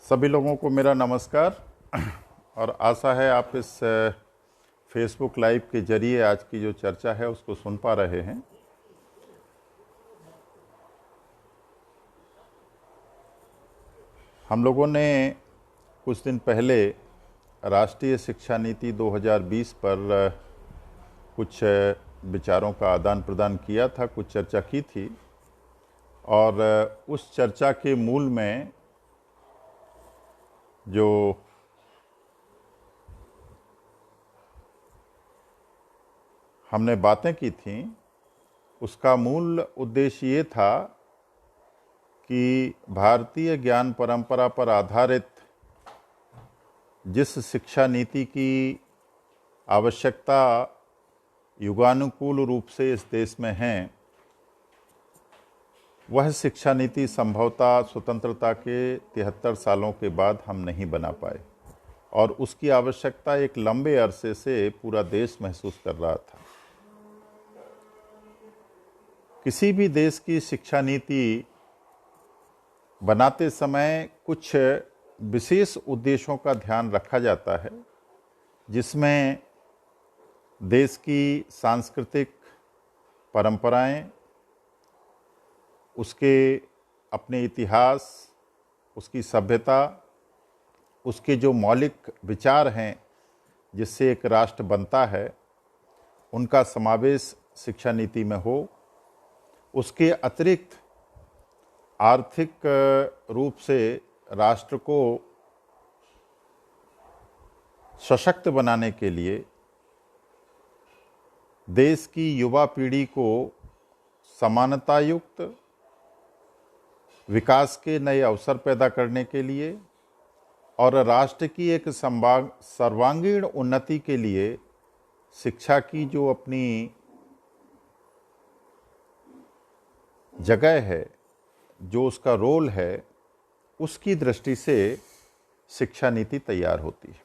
सभी लोगों को मेरा नमस्कार। और आशा है आप इस फेसबुक लाइव के जरिए आज की जो चर्चा है उसको सुन पा रहे हैं। हम लोगों ने कुछ दिन पहले राष्ट्रीय शिक्षा नीति 2020 पर कुछ विचारों का आदान प्रदान किया था, कुछ चर्चा की थी। और उस चर्चा के मूल में जो हमने बातें की थीं उसका मूल उद्देश्य ये था कि भारतीय ज्ञान परंपरा पर आधारित जिस शिक्षा नीति की आवश्यकता युगानुकूल रूप से इस देश में है, वह शिक्षा नीति संभवतः स्वतंत्रता के 73 सालों के बाद हम नहीं बना पाए और उसकी आवश्यकता एक लंबे अरसे से पूरा देश महसूस कर रहा था। किसी भी देश की शिक्षा नीति बनाते समय कुछ विशेष उद्देश्यों का ध्यान रखा जाता है, जिसमें देश की सांस्कृतिक परंपराएं, उसके अपने इतिहास, उसकी सभ्यता, उसके जो मौलिक विचार हैं जिससे एक राष्ट्र बनता है, उनका समावेश शिक्षा नीति में हो। उसके अतिरिक्त आर्थिक रूप से राष्ट्र को सशक्त बनाने के लिए, देश की युवा पीढ़ी को समानतायुक्त विकास के नए अवसर पैदा करने के लिए और राष्ट्र की एक सर्वांगीण उन्नति के लिए शिक्षा की जो अपनी जगह है, जो उसका रोल है, उसकी दृष्टि से शिक्षा नीति तैयार होती है।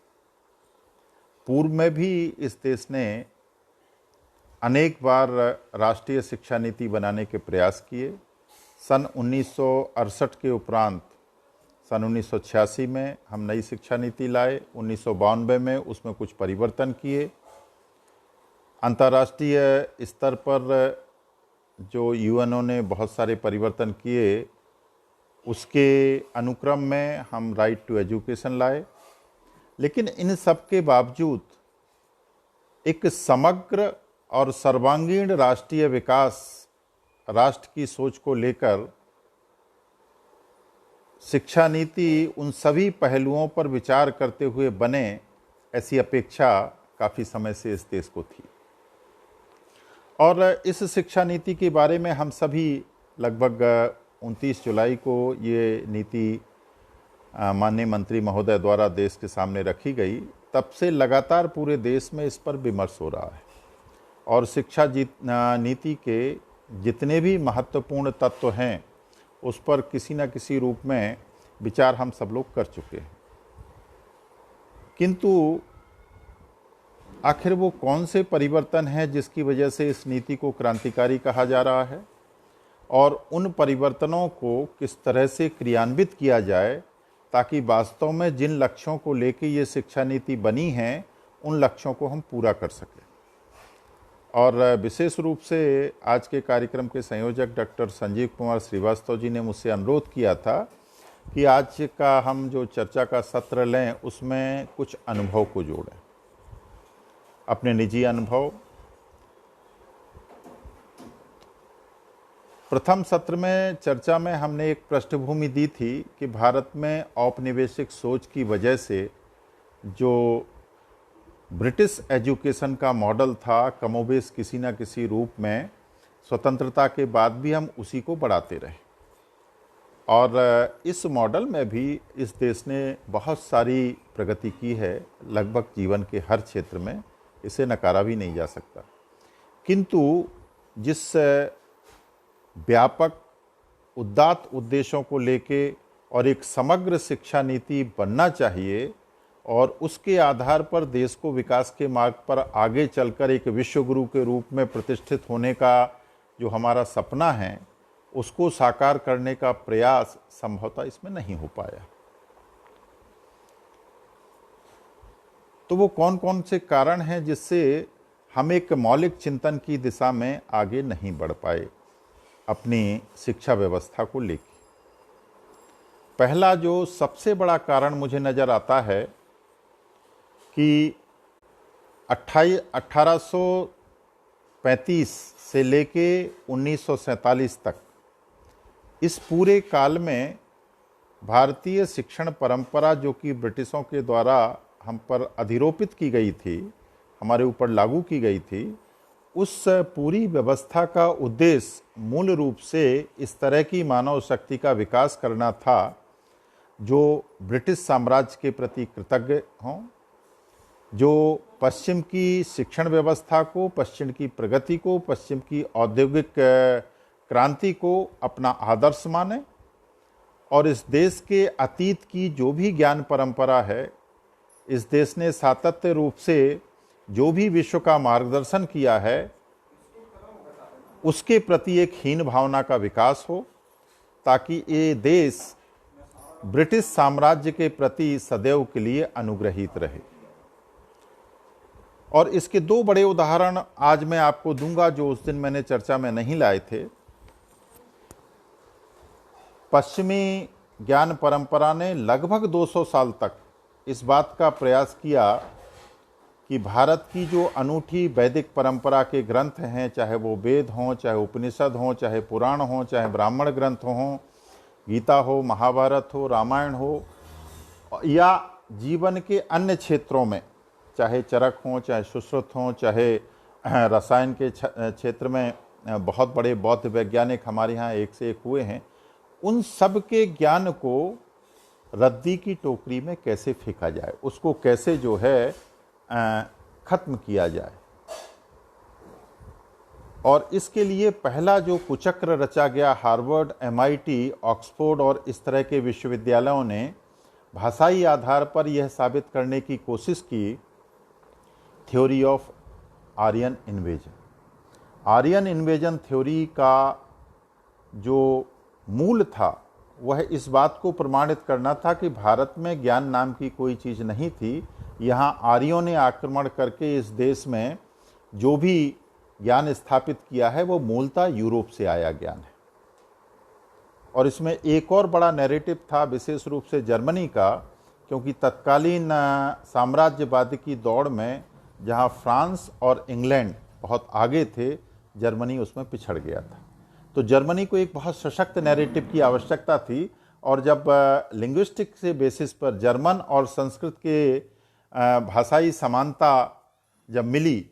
पूर्व में भी इस देश ने अनेक बार राष्ट्रीय शिक्षा नीति बनाने के प्रयास किए। सन 1968 के उपरांत सन 1986 में हम नई शिक्षा नीति लाए, 1992 में उसमें कुछ परिवर्तन किए। अंतर्राष्ट्रीय स्तर पर जो यूएनओ ने बहुत सारे परिवर्तन किए, उसके अनुक्रम में हम राइट टू एजुकेशन लाए। लेकिन इन सब के बावजूद एक समग्र और सर्वांगीण राष्ट्रीय विकास, राष्ट्र की सोच को लेकर शिक्षा नीति उन सभी पहलुओं पर विचार करते हुए बने, ऐसी अपेक्षा काफ़ी समय से इस देश को थी। और इस शिक्षा नीति के बारे में हम सभी लगभग 29 जुलाई को ये नीति माननीय मंत्री महोदय द्वारा देश के सामने रखी गई। तब से लगातार पूरे देश में इस पर विमर्श हो रहा है और शिक्षा नीति के जितने भी महत्वपूर्ण तत्व हैं उस पर किसी न किसी रूप में विचार हम सब लोग कर चुके हैं। किंतु आखिर वो कौन से परिवर्तन हैं जिसकी वजह से इस नीति को क्रांतिकारी कहा जा रहा है और उन परिवर्तनों को किस तरह से क्रियान्वित किया जाए ताकि वास्तव में जिन लक्ष्यों को लेकर ये शिक्षा नीति बनी है उन लक्ष्यों को हम पूरा कर सकें। और विशेष रूप से आज के कार्यक्रम के संयोजक डॉक्टर संजीव कुमार श्रीवास्तव जी ने मुझसे अनुरोध किया था कि आज का हम जो चर्चा का सत्र लें उसमें कुछ अनुभव को जोड़ें, अपने निजी अनुभव। प्रथम सत्र में चर्चा में हमने एक पृष्ठभूमि दी थी कि भारत में औपनिवेशिक सोच की वजह से जो ब्रिटिश एजुकेशन का मॉडल था, कमोबेश किसी न किसी रूप में स्वतंत्रता के बाद भी हम उसी को बढ़ाते रहे। और इस मॉडल में भी इस देश ने बहुत सारी प्रगति की है, लगभग जीवन के हर क्षेत्र में, इसे नकारा भी नहीं जा सकता। किंतु जिस व्यापक उदात्त उद्देश्यों को लेके और एक समग्र शिक्षा नीति बनना चाहिए और उसके आधार पर देश को विकास के मार्ग पर आगे चलकर एक विश्वगुरु के रूप में प्रतिष्ठित होने का जो हमारा सपना है उसको साकार करने का प्रयास संभवतः इसमें नहीं हो पाया। तो वो कौन कौन से कारण हैं जिससे हम एक मौलिक चिंतन की दिशा में आगे नहीं बढ़ पाए अपनी शिक्षा व्यवस्था को लेकर? पहला जो सबसे बड़ा कारण मुझे नज़र आता है कि 1835 से लेके 1947 तक, इस पूरे काल में भारतीय शिक्षण परंपरा जो कि ब्रिटिशों के द्वारा हम पर अधिरोपित की गई थी, हमारे ऊपर लागू की गई थी, उस पूरी व्यवस्था का उद्देश्य मूल रूप से इस तरह की मानव शक्ति का विकास करना था जो ब्रिटिश साम्राज्य के प्रति कृतज्ञ हों, जो पश्चिम की शिक्षण व्यवस्था को, पश्चिम की प्रगति को, पश्चिम की औद्योगिक क्रांति को अपना आदर्श माने, और इस देश के अतीत की जो भी ज्ञान परंपरा है, इस देश ने सातत्य रूप से जो भी विश्व का मार्गदर्शन किया है, उसके प्रति एक हीन भावना का विकास हो, ताकि ये देश ब्रिटिश साम्राज्य के प्रति सदैव के लिए अनुग्रहित रहे। और इसके दो बड़े उदाहरण आज मैं आपको दूंगा जो उस दिन मैंने चर्चा में नहीं लाए थे। पश्चिमी ज्ञान परंपरा ने लगभग 200 साल तक इस बात का प्रयास किया कि भारत की जो अनूठी वैदिक परंपरा के ग्रंथ हैं, चाहे वो वेद हों, चाहे उपनिषद हों, चाहे पुराण हों, चाहे ब्राह्मण ग्रंथ हों, गीता हो, महाभारत हो, रामायण हो, या जीवन के अन्य क्षेत्रों में, चाहे चरक हों, चाहे सुश्रुत हों, चाहे रसायन के क्षेत्र में बहुत बड़े बौद्ध वैज्ञानिक हमारे यहाँ एक से एक हुए हैं, उन सब के ज्ञान को रद्दी की टोकरी में कैसे फेंका जाए, उसको कैसे जो है खत्म किया जाए। और इसके लिए पहला जो कुचक्र रचा गया, हार्वर्ड, MIT, ऑक्सफोर्ड और इस तरह के विश्वविद्यालयों ने भाषाई आधार पर यह साबित करने की कोशिश की, theory of Aryan invasion. Aryan invasion theory का जो मूल था वह इस बात को प्रमाणित करना था कि भारत में ज्ञान नाम की कोई चीज़ नहीं थी। यहाँ आर्यों ने आक्रमण करके इस देश में जो भी ज्ञान स्थापित किया है वो मूलतः यूरोप से आया ज्ञान है। और इसमें एक और बड़ा नैरेटिव था, विशेष रूप से जर्मनी का, क्योंकि तत्कालीन साम्राज्यवाद की दौड़ में जहाँ फ्रांस और इंग्लैंड बहुत आगे थे, जर्मनी उसमें पिछड़ गया था। तो जर्मनी को एक बहुत सशक्त नैरेटिव की आवश्यकता थी। और जब लिंग्विस्टिक से बेसिस पर जर्मन और संस्कृत के भाषाई समानता जब मिली,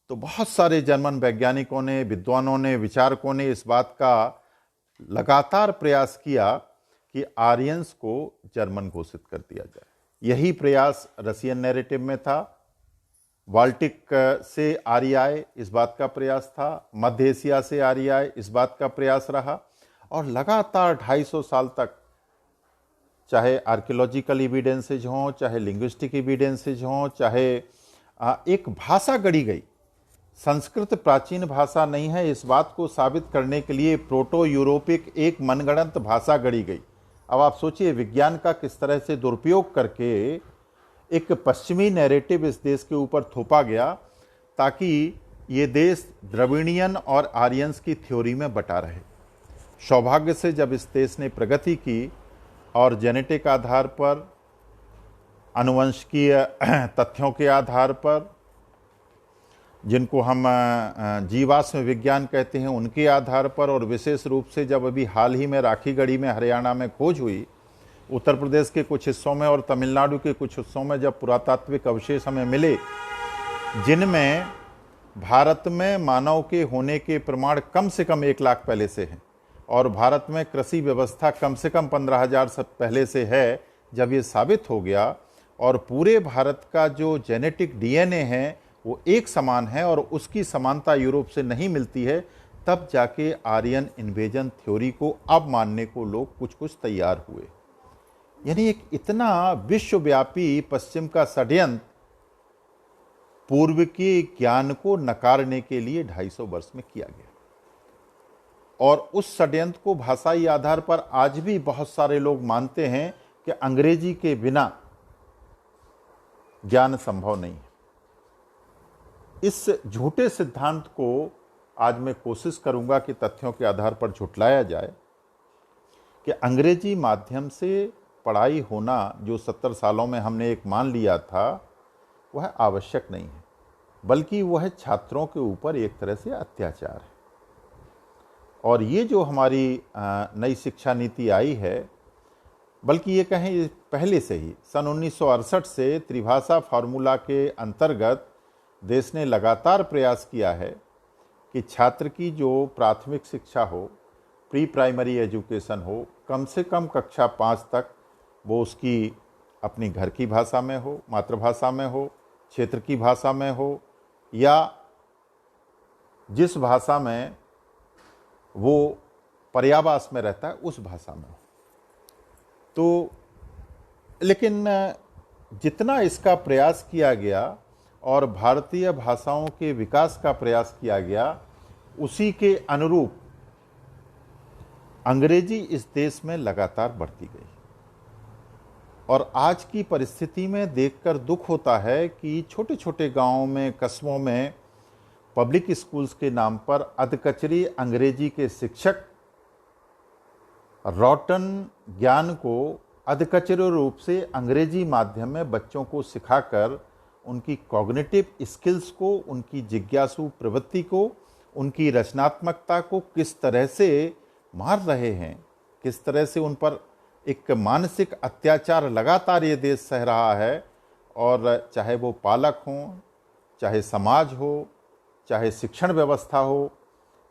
तो बहुत सारे जर्मन वैज्ञानिकों ने, विद्वानों ने, विचारकों ने इस बात का लगातार प्रयास किया कि आर्यंस को जर्मन घोषित कर दिया जाए। यही प्रयास रसियन नैरेटिव में था। बाल्टिक से आर्य आए, इस बात का प्रयास था। मध्य एशिया से आर्य आए, इस बात का प्रयास रहा। और लगातार 250 साल तक, चाहे आर्कियोलॉजिकल एविडेंसेज हों, चाहे लिंग्विस्टिक एविडेंसेज हों, चाहे एक भाषा गढ़ी गई। संस्कृत प्राचीन भाषा नहीं है, इस बात को साबित करने के लिए प्रोटो यूरोपिक एक मनगढ़ंत भाषा गढ़ी गई। अब आप सोचिए विज्ञान का किस तरह से दुरुपयोग करके एक पश्चिमी नैरेटिव इस देश के ऊपर थोपा गया, ताकि ये देश द्रविड़ियन और आर्यंस की थ्योरी में बटा रहे। सौभाग्य से जब इस देश ने प्रगति की और जेनेटिक आधार पर, आनुवंशिकीय तथ्यों के आधार पर, जिनको हम जीवाश्म विज्ञान कहते हैं, उनके आधार पर, और विशेष रूप से जब अभी हाल ही में राखीगढ़ी में हरियाणा में खोज हुई, उत्तर प्रदेश के कुछ हिस्सों में और तमिलनाडु के कुछ हिस्सों में जब पुरातात्विक अवशेष हमें मिले, जिनमें भारत में मानव के होने के प्रमाण कम से कम 1 लाख पहले से हैं, और भारत में कृषि व्यवस्था कम से कम 15,000 पहले से है, जब ये साबित हो गया और पूरे भारत का जो जेनेटिक DNA है वो एक समान है और उसकी समानता यूरोप से नहीं मिलती है, तब जाके आर्यन इन्वेजन थ्योरी को अब मानने को लोग कुछ कुछ तैयार हुए। यानी एक इतना विश्वव्यापी पश्चिम का षड्यंत्र पूर्व के ज्ञान को नकारने के लिए 250 वर्ष में किया गया। और उस षड्यंत्र को भाषाई आधार पर आज भी बहुत सारे लोग मानते हैं कि अंग्रेजी के बिना ज्ञान संभव नहीं है। इस झूठे सिद्धांत को आज मैं कोशिश करूंगा कि तथ्यों के आधार पर झुटलाया जाए कि अंग्रेजी माध्यम से पढ़ाई होना जो 70 सालों में हमने एक मान लिया था, वह आवश्यक नहीं है, बल्कि वह छात्रों के ऊपर एक तरह से अत्याचार है। और ये जो हमारी नई शिक्षा नीति आई है, बल्कि ये कहें पहले से ही सन 1968 से त्रिभाषा फार्मूला के अंतर्गत देश ने लगातार प्रयास किया है कि छात्र की जो प्राथमिक शिक्षा हो, प्री प्राइमरी एजुकेशन हो, कम से कम कक्षा 5 तक वो उसकी अपनी घर की भाषा में हो, मातृभाषा में हो, क्षेत्र की भाषा में हो, या जिस भाषा में वो पर्यावास में रहता है उस भाषा में हो। तो लेकिन जितना इसका प्रयास किया गया और भारतीय भाषाओं के विकास का प्रयास किया गया, उसी के अनुरूप अंग्रेजी इस देश में लगातार बढ़ती गई। और आज की परिस्थिति में देखकर दुख होता है कि छोटे छोटे गांवों में, कस्बों में पब्लिक स्कूल्स के नाम पर अधकचरी अंग्रेजी के शिक्षक रॉटन ज्ञान को अधकचरे रूप से अंग्रेजी माध्यम में बच्चों को सिखाकर उनकी कॉग्निटिव स्किल्स को, उनकी जिज्ञासु प्रवृत्ति को, उनकी रचनात्मकता को किस तरह से मार रहे हैं, किस तरह से उन पर एक मानसिक अत्याचार लगातार ये देश सह रहा है। और चाहे वो पालक हों, चाहे समाज हो, चाहे शिक्षण व्यवस्था हो,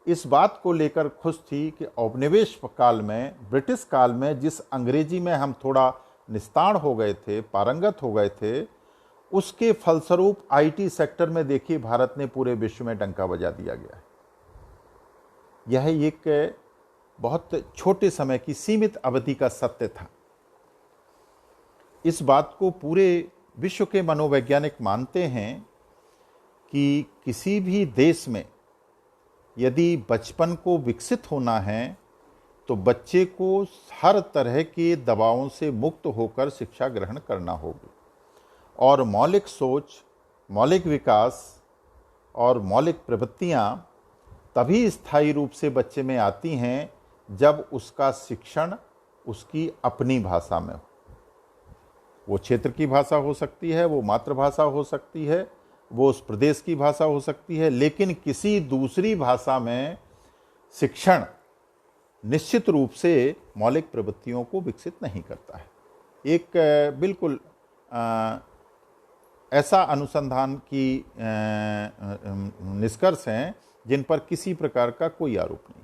इस बात को लेकर खुश थी कि औपनिवेश काल में, ब्रिटिश काल में जिस अंग्रेजी में हम थोड़ा निस्तार हो गए थे, पारंगत हो गए थे, उसके फलस्वरूप आईटी सेक्टर में देखिए भारत ने पूरे विश्व में डंका बजा दिया गया है। यह एक बहुत छोटे समय की सीमित अवधि का सत्य था। इस बात को पूरे विश्व के मनोवैज्ञानिक मानते हैं कि किसी भी देश में यदि बचपन को विकसित होना है तो बच्चे को हर तरह के दबावों से मुक्त होकर शिक्षा ग्रहण करना होगी। और मौलिक सोच, मौलिक विकास और मौलिक प्रवृत्तियाँ तभी स्थायी रूप से बच्चे में आती हैं जब उसका शिक्षण उसकी अपनी भाषा में हो। वो क्षेत्र की भाषा हो सकती है, वो मातृभाषा हो सकती है, वो उस प्रदेश की भाषा हो सकती है, लेकिन किसी दूसरी भाषा में शिक्षण निश्चित रूप से मौलिक प्रवृत्तियों को विकसित नहीं करता है। एक बिल्कुल ऐसा अनुसंधान की निष्कर्ष हैं जिन पर किसी प्रकार का कोई आरोप नहीं।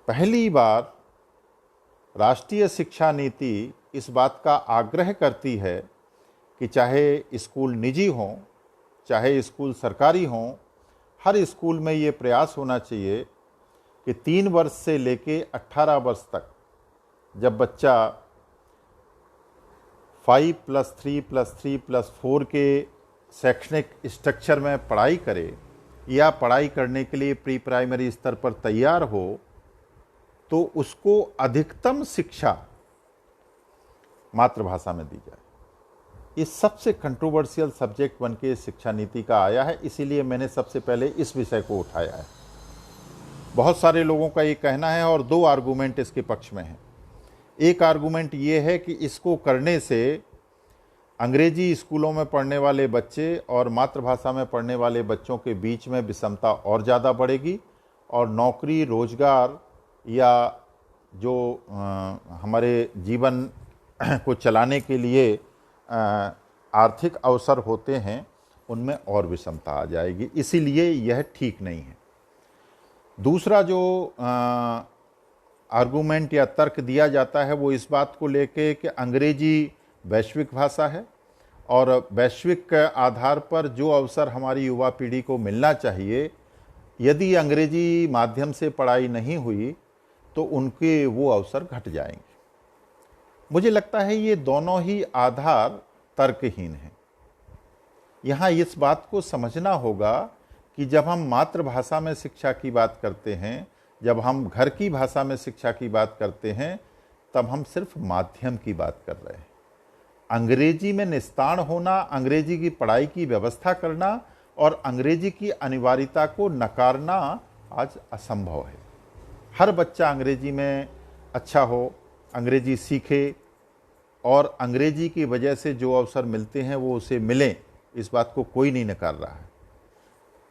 पहली बार राष्ट्रीय शिक्षा नीति इस बात का आग्रह करती है कि चाहे स्कूल निजी हों, चाहे स्कूल सरकारी हों, हर स्कूल में ये प्रयास होना चाहिए कि 3 वर्ष से लेके 18 वर्ष तक जब बच्चा 5+3+3+4 के शैक्षणिक स्ट्रक्चर में पढ़ाई करे या पढ़ाई करने के लिए प्री प्राइमरी स्तर पर तैयार हो, तो उसको अधिकतम शिक्षा मातृभाषा में दी जाए। ये सबसे कंट्रोवर्शियल सब्जेक्ट बन के शिक्षा नीति का आया है, इसीलिए मैंने सबसे पहले इस विषय को उठाया है। बहुत सारे लोगों का ये कहना है और 2 आर्गूमेंट इसके पक्ष में हैं। एक आर्गूमेंट ये है कि इसको करने से अंग्रेजी स्कूलों में पढ़ने वाले बच्चे और मातृभाषा में पढ़ने वाले बच्चों के बीच में विषमता और ज़्यादा बढ़ेगी और नौकरी, रोजगार या जो हमारे जीवन को चलाने के लिए आर्थिक अवसर होते हैं उनमें और विषमता आ जाएगी। इसीलिए यह ठीक नहीं है। दूसरा जो आर्गूमेंट या तर्क दिया जाता है वो इस बात को लेके कि अंग्रेजी वैश्विक भाषा है और वैश्विक आधार पर जो अवसर हमारी युवा पीढ़ी को मिलना चाहिए, यदि अंग्रेजी माध्यम से पढ़ाई नहीं हुई तो उनके वो अवसर घट जाएंगे। मुझे लगता है ये दोनों ही आधार तर्कहीन हैं। यहाँ इस बात को समझना होगा कि जब हम मातृभाषा में शिक्षा की बात करते हैं, जब हम घर की भाषा में शिक्षा की बात करते हैं, तब हम सिर्फ माध्यम की बात कर रहे हैं। अंग्रेजी में निस्तारण होना, अंग्रेजी की पढ़ाई की व्यवस्था करना और अंग्रेजी की अनिवार्यता को नकारना आज असंभव है। हर बच्चा अंग्रेजी में अच्छा हो, अंग्रेजी सीखे और अंग्रेजी की वजह से जो अवसर मिलते हैं वो उसे मिलें, इस बात को कोई नहीं नकार रहा है।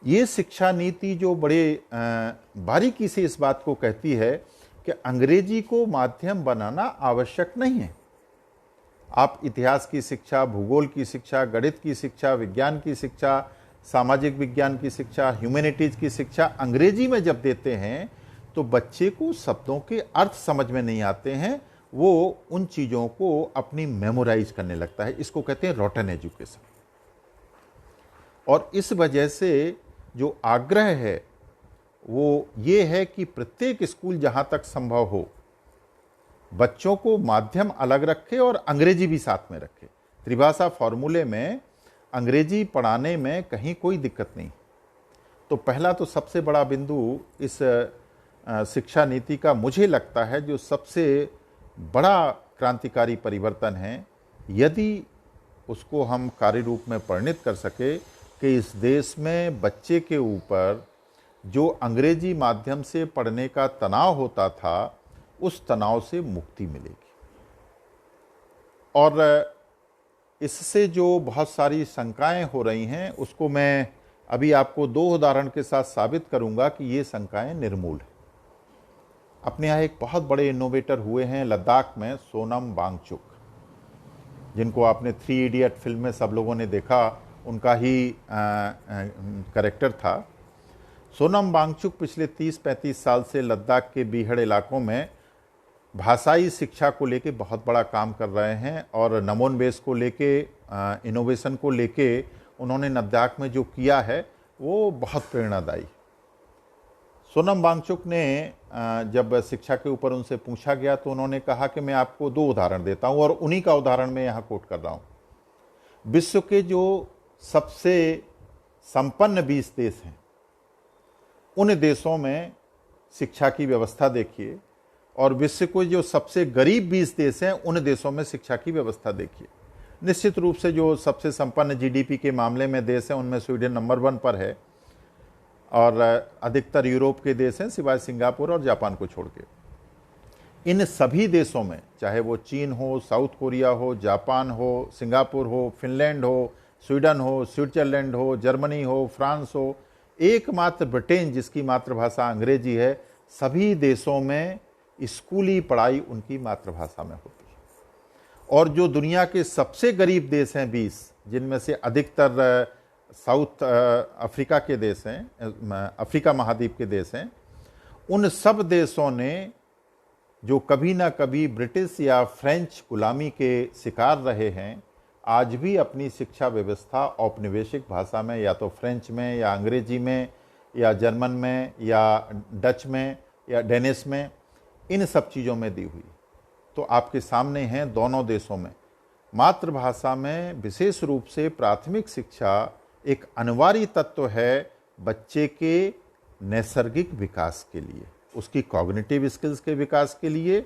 ये शिक्षा नीति जो बड़े बारीकी से इस बात को कहती है कि अंग्रेजी को माध्यम बनाना आवश्यक नहीं है। आप इतिहास की शिक्षा, भूगोल की शिक्षा, गणित की शिक्षा, विज्ञान की शिक्षा, सामाजिक विज्ञान की शिक्षा, ह्यूमैनिटीज की शिक्षा अंग्रेजी में जब देते हैं तो बच्चे को शब्दों के अर्थ समझ में नहीं आते हैं, वो उन चीज़ों को अपनी मेमोराइज करने लगता है। इसको कहते हैं रॉटन एजुकेशन। और इस वजह से जो आग्रह है वो ये है कि प्रत्येक स्कूल जहाँ तक संभव हो बच्चों को माध्यम अलग रखे और अंग्रेजी भी साथ में रखे। त्रिभाषा फॉर्मूले में अंग्रेजी पढ़ाने में कहीं कोई दिक्कत नहीं। तो पहला तो सबसे बड़ा बिंदु इस शिक्षा नीति का मुझे लगता है जो सबसे बड़ा क्रांतिकारी परिवर्तन है, यदि उसको हम कार्य रूप में परिणित कर सके कि इस देश में बच्चे के ऊपर जो अंग्रेजी माध्यम से पढ़ने का तनाव होता था उस तनाव से मुक्ति मिलेगी। और इससे जो बहुत सारी शंकाएं हो रही हैं उसको मैं अभी आपको 2 उदाहरण के साथ साबित करूंगा कि ये शंकाएं निर्मूल हैं। अपने यहाँ एक बहुत बड़े इनोवेटर हुए हैं लद्दाख में, सोनम वांगचुक, जिनको आपने 3 इडियट फिल्म में सब लोगों ने देखा, उनका ही कैरेक्टर था। सोनम वांगचुक पिछले 30-35 साल से लद्दाख के बीहड़ इलाकों में भाषाई शिक्षा को लेके बहुत बड़ा काम कर रहे हैं और नमोन्वेष को लेके, इनोवेशन को लेके उन्होंने लद्दाख में जो किया है वो बहुत प्रेरणादायी। सोनम वांगचुक ने जब शिक्षा के ऊपर उनसे पूछा गया तो उन्होंने कहा कि मैं आपको 2 उदाहरण देता हूं और उन्हीं का उदाहरण मैं यहाँ कोट कर रहा हूं। विश्व के जो सबसे संपन्न 20 देश हैं उन देशों में शिक्षा की व्यवस्था देखिए और विश्व के जो सबसे गरीब 20 देश हैं उन देशों में शिक्षा की व्यवस्था देखिए। निश्चित रूप से जो सबसे संपन्न जीडीपी के मामले में देश हैं उनमें स्वीडन नंबर 1 पर है और अधिकतर यूरोप के देश हैं सिवाय सिंगापुर और जापान को छोड़ के। इन सभी देशों में, चाहे वो चीन हो, साउथ कोरिया हो, जापान हो, सिंगापुर हो, फिनलैंड हो, स्वीडन हो, स्विट्जरलैंड हो, जर्मनी हो, फ्रांस हो, एकमात्र ब्रिटेन जिसकी मातृभाषा अंग्रेजी है, सभी देशों में स्कूली पढ़ाई उनकी मातृभाषा में होती है। और जो दुनिया के सबसे गरीब देश हैं 20, जिनमें से अधिकतर साउथ अफ्रीका के देश हैं, अफ्रीका महाद्वीप के देश हैं, उन सब देशों ने जो कभी ना कभी ब्रिटिश या फ्रेंच गुलामी के शिकार रहे हैं, आज भी अपनी शिक्षा व्यवस्था औपनिवेशिक भाषा में, या तो फ्रेंच में या अंग्रेजी में या जर्मन में या डच में या डेनिश में, इन सब चीज़ों में दी हुई। तो आपके सामने हैं दोनों देशों में मातृभाषा में विशेष रूप से प्राथमिक शिक्षा एक अनिवार्य तत्व है बच्चे के नैसर्गिक विकास के लिए, उसकी कॉग्निटिव स्किल्स के विकास के लिए,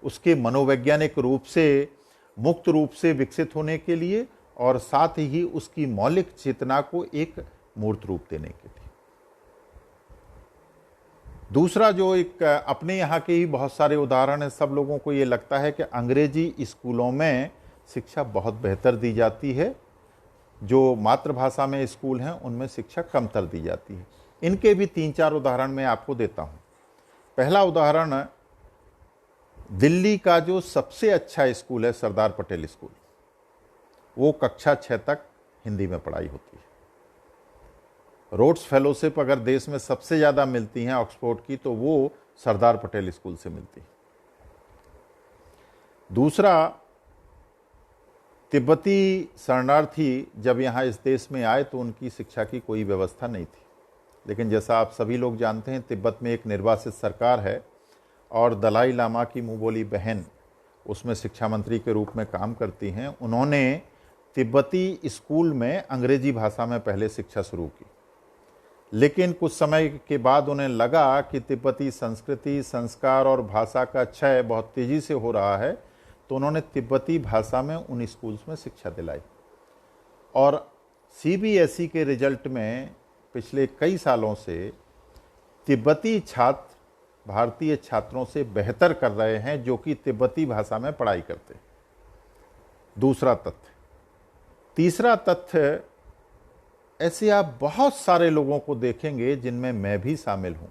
उसके मनोवैज्ञानिक रूप से मुक्त रूप से विकसित होने के लिए और साथ ही उसकी मौलिक चेतना को एक मूर्त रूप देने के लिए। दूसरा जो एक अपने यहाँ के ही बहुत सारे उदाहरण हैं, सब लोगों को ये लगता है कि अंग्रेजी स्कूलों में शिक्षा बहुत बेहतर दी जाती है, जो मातृभाषा में स्कूल हैं उनमें शिक्षा कमतर दी जाती है। इनके भी 3-4 उदाहरण मैं आपको देता हूँ। पहला उदाहरण दिल्ली का जो सबसे अच्छा स्कूल है सरदार पटेल स्कूल, वो कक्षा 6 तक हिंदी में पढ़ाई होती है। रोड्स फेलोशिप अगर देश में सबसे ज़्यादा मिलती हैं ऑक्सफोर्ड की, तो वो सरदार पटेल स्कूल से मिलती है। दूसरा, तिब्बती शरणार्थी जब यहाँ इस देश में आए तो उनकी शिक्षा की कोई व्यवस्था नहीं थी, लेकिन जैसा आप सभी लोग जानते हैं तिब्बत में एक निर्वासित सरकार है और दलाई लामा की मुँह बोली बहन उसमें शिक्षा मंत्री के रूप में काम करती हैं। उन्होंने तिब्बती स्कूल में अंग्रेजी भाषा में पहले शिक्षा शुरू की, लेकिन कुछ समय के बाद उन्हें लगा कि तिब्बती संस्कृति, संस्कार और भाषा का क्षय बहुत तेज़ी से हो रहा है, तो उन्होंने तिब्बती भाषा में उन स्कूल्स में शिक्षा दिलाई। और सीबीएसई के रिजल्ट में पिछले कई सालों से तिब्बती छात्र भारतीय छात्रों से बेहतर कर रहे हैं जो कि तिब्बती भाषा में पढ़ाई करते हैं। दूसरा तथ्य। तीसरा तथ्य, ऐसे आप बहुत सारे लोगों को देखेंगे जिनमें मैं भी शामिल हूं,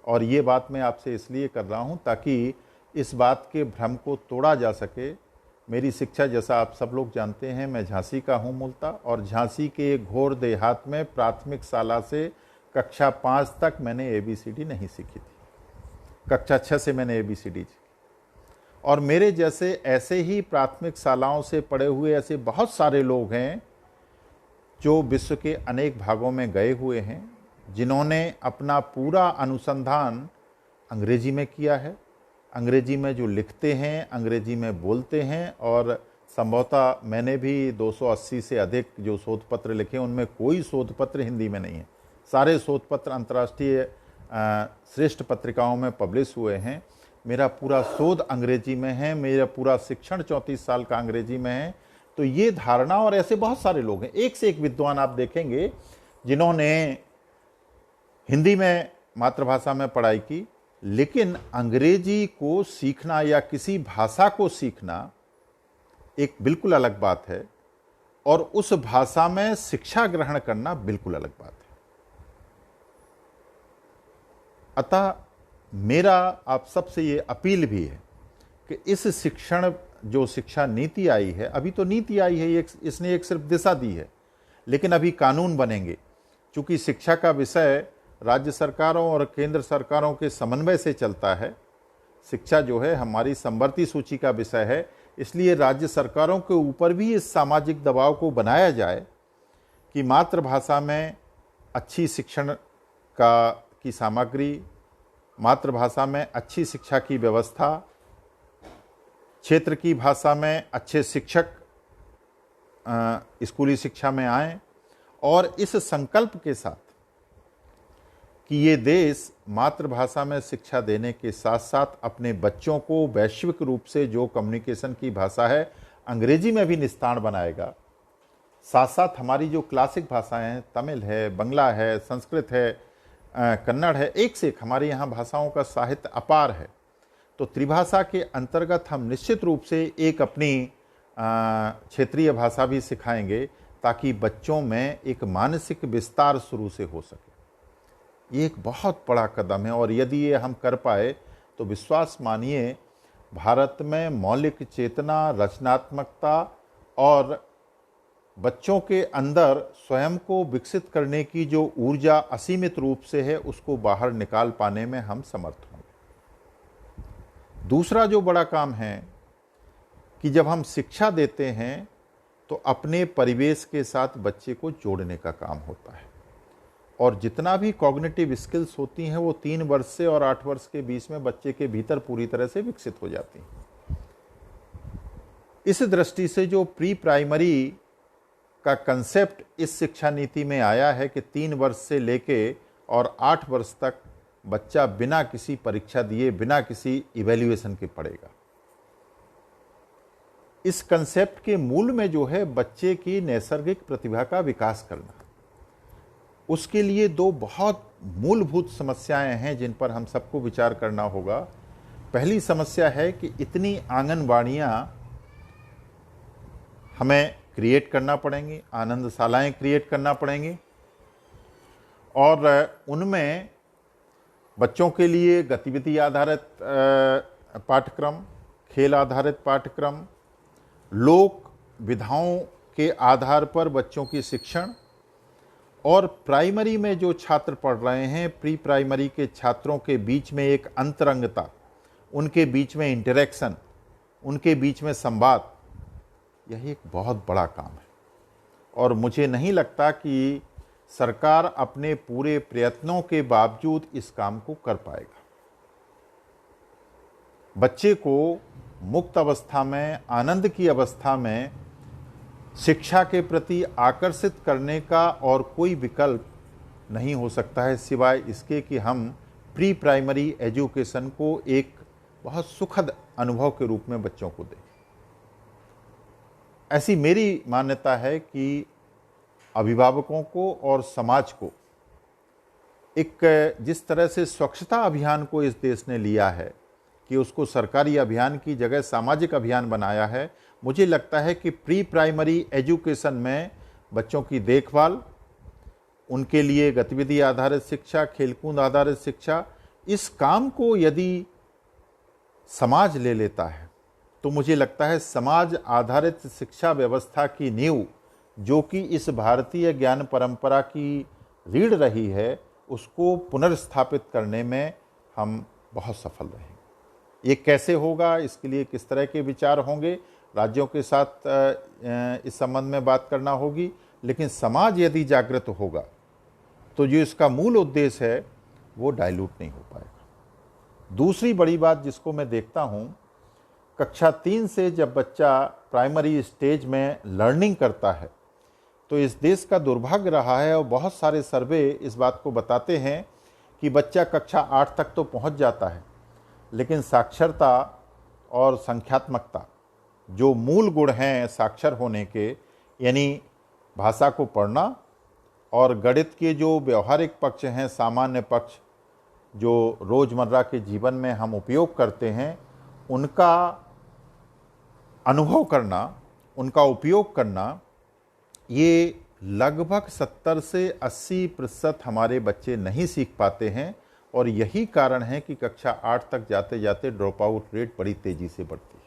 और ये बात मैं आपसे इसलिए कर रहा हूं ताकि इस बात के भ्रम को तोड़ा जा सके। मेरी शिक्षा, जैसा आप सब लोग जानते हैं, मैं झांसी का हूं मूलतः, और झांसी के एक घोर देहात में प्राथमिक शाला से कक्षा 5 तक मैंने ABCD नहीं सीखी थी। कक्षा 6 से मैंने ABCD सीखी। और मेरे जैसे ऐसे ही प्राथमिक शालाओं से पढ़े हुए ऐसे बहुत सारे लोग हैं जो विश्व के अनेक भागों में गए हुए हैं, जिन्होंने अपना पूरा अनुसंधान अंग्रेजी में किया है, अंग्रेजी में जो लिखते हैं, अंग्रेजी में बोलते हैं। और संभवतः मैंने भी 280 से अधिक जो शोध पत्र लिखे, उनमें कोई शोध पत्र हिंदी में नहीं है। सारे शोध पत्र अंतर्राष्ट्रीय श्रेष्ठ पत्रिकाओं में पब्लिश हुए हैं। मेरा पूरा शोध अंग्रेजी में है, मेरा पूरा शिक्षण 34 साल का अंग्रेजी में है। तो ये धारणा, और ऐसे बहुत सारे लोग हैं, एक से एक विद्वान आप देखेंगे जिन्होंने हिंदी में मातृभाषा में पढ़ाई की, लेकिन अंग्रेजी को सीखना या किसी भाषा को सीखना एक बिल्कुल अलग बात है, और उस भाषा में शिक्षा ग्रहण करना बिल्कुल अलग बात है। अतः मेरा आप सबसे ये अपील भी है कि इस जो शिक्षा नीति आई है, अभी तो नीति आई है, इसने एक सिर्फ दिशा दी है, लेकिन अभी कानून बनेंगे। चूंकि शिक्षा का विषय राज्य सरकारों और केंद्र सरकारों के समन्वय से चलता है, शिक्षा जो है हमारी समवर्ती सूची का विषय है, इसलिए राज्य सरकारों के ऊपर भी इस सामाजिक दबाव को बनाया जाए कि मातृभाषा में अच्छी शिक्षण की सामग्री, मातृभाषा में अच्छी शिक्षा की व्यवस्था, क्षेत्र की भाषा में अच्छे शिक्षक स्कूली शिक्षा में आए, और इस संकल्प के साथ कि ये देश मातृभाषा में शिक्षा देने के साथ साथ अपने बच्चों को वैश्विक रूप से जो कम्युनिकेशन की भाषा है अंग्रेजी में भी निस्तारण बनाएगा। साथ साथ हमारी जो क्लासिक भाषाएं हैं, तमिल है, बंगला है, संस्कृत है, कन्नड़ है, एक से एक हमारे यहाँ भाषाओं का साहित्य अपार है। तो त्रिभाषा के अंतर्गत हम निश्चित रूप से एक अपनी क्षेत्रीय भाषा भी सिखाएंगे ताकि बच्चों में एक मानसिक विस्तार शुरू से हो सके। ये एक बहुत बड़ा कदम है, और यदि ये हम कर पाए तो विश्वास मानिए, भारत में मौलिक चेतना, रचनात्मकता और बच्चों के अंदर स्वयं को विकसित करने की जो ऊर्जा असीमित रूप से है, उसको बाहर निकाल पाने में हम समर्थ होंगे। दूसरा जो बड़ा काम है कि जब हम शिक्षा देते हैं तो अपने परिवेश के साथ बच्चे को जोड़ने का काम होता है, और जितना भी कॉग्निटिव स्किल्स होती हैं वो 3 वर्ष से और 8 वर्ष के बीच में बच्चे के भीतर पूरी तरह से विकसित हो जाती हैं। इस दृष्टि से जो प्री प्राइमरी का कंसेप्ट इस शिक्षा नीति में आया है कि 3 वर्ष से लेके और 8 वर्ष तक बच्चा बिना किसी परीक्षा दिए, बिना किसी इवैल्यूएशन के पढ़ेगा। इस कंसेप्ट के मूल में जो है बच्चे की नैसर्गिक प्रतिभा का विकास करना। उसके लिए 2 बहुत मूलभूत समस्याएं हैं जिन पर हम सबको विचार करना होगा। पहली समस्या है कि इतनी आंगनबाड़ियां हमें क्रिएट करना पड़ेंगी, आनंदशालाएं क्रिएट करना पड़ेंगी, और उनमें बच्चों के लिए गतिविधि आधारित पाठ्यक्रम, खेल आधारित पाठ्यक्रम, लोक विधाओं के आधार पर बच्चों की शिक्षण, और प्राइमरी में जो छात्र पढ़ रहे हैं, प्री प्राइमरी के छात्रों के बीच में एक अंतरंगता, उनके बीच में इंटरेक्शन, उनके बीच में संवाद, यही एक बहुत बड़ा काम है। और मुझे नहीं लगता कि सरकार अपने पूरे प्रयत्नों के बावजूद इस काम को कर पाएगा। बच्चे को मुक्त अवस्था में, आनंद की अवस्था में शिक्षा के प्रति आकर्षित करने का और कोई विकल्प नहीं हो सकता है सिवाय इसके कि हम प्री प्राइमरी एजुकेशन को एक बहुत सुखद अनुभव के रूप में बच्चों को दें। ऐसी मेरी मान्यता है कि अभिभावकों को और समाज को एक जिस तरह से स्वच्छता अभियान को इस देश ने लिया है कि उसको सरकारी अभियान की जगह सामाजिक अभियान बनाया है, मुझे लगता है कि प्री प्राइमरी एजुकेशन में बच्चों की देखभाल, उनके लिए गतिविधि आधारित शिक्षा, खेलकूद आधारित शिक्षा, इस काम को यदि समाज ले लेता है तो मुझे लगता है समाज आधारित शिक्षा व्यवस्था की नींव जो कि इस भारतीय ज्ञान परंपरा की रीढ़ रही है, उसको पुनर्स्थापित करने में हम बहुत सफल रहेंगे। ये कैसे होगा, इसके लिए किस तरह के विचार होंगे, राज्यों के साथ इस संबंध में बात करना होगी, लेकिन समाज यदि जागृत होगा तो जो इसका मूल उद्देश्य है वो डाइल्यूट नहीं हो पाएगा। दूसरी बड़ी बात जिसको मैं देखता हूँ, कक्षा 3 से जब बच्चा प्राइमरी स्टेज में लर्निंग करता है तो इस देश का दुर्भाग्य रहा है और बहुत सारे सर्वे इस बात को बताते हैं कि बच्चा कक्षा 8 तक तो पहुंच जाता है, लेकिन साक्षरता और संख्यात्मकता जो मूल गुण हैं साक्षर होने के, यानी भाषा को पढ़ना और गणित के जो व्यवहारिक पक्ष हैं, सामान्य पक्ष जो रोज़मर्रा के जीवन में हम उपयोग करते हैं, उनका अनुभव करना, उनका उपयोग करना, ये लगभग 70 से 80% हमारे बच्चे नहीं सीख पाते हैं और यही कारण है कि कक्षा 8 तक जाते जाते ड्रॉप आउट रेट बड़ी तेज़ी से बढ़ती है।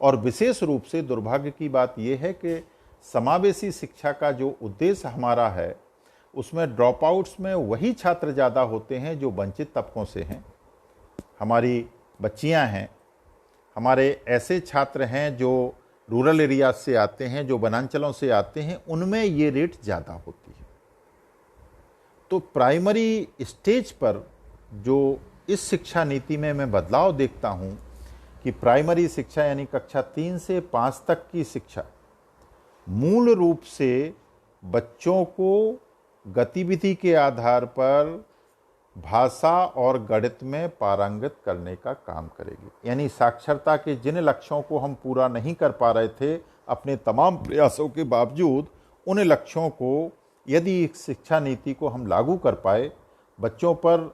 और विशेष रूप से दुर्भाग्य की बात यह है कि समावेशी शिक्षा का जो उद्देश्य हमारा है उसमें ड्रॉप आउट्स में वही छात्र ज़्यादा होते हैं जो वंचित तबकों से हैं, हमारी बच्चियां हैं, हमारे ऐसे छात्र हैं जो रूरल एरिया से आते हैं, जो वनांचलों से आते हैं, उनमें ये रेट ज़्यादा होती है। तो प्राइमरी स्टेज पर जो इस शिक्षा नीति में मैं बदलाव देखता हूँ कि प्राइमरी शिक्षा यानी कक्षा 3 से 5 तक की शिक्षा मूल रूप से बच्चों को गतिविधि के आधार पर भाषा और गणित में पारंगत करने का काम करेगी। यानी साक्षरता के जिन लक्ष्यों को हम पूरा नहीं कर पा रहे थे अपने तमाम प्रयासों के बावजूद, उन लक्ष्यों को यदि इस शिक्षा नीति को हम लागू कर पाए, बच्चों पर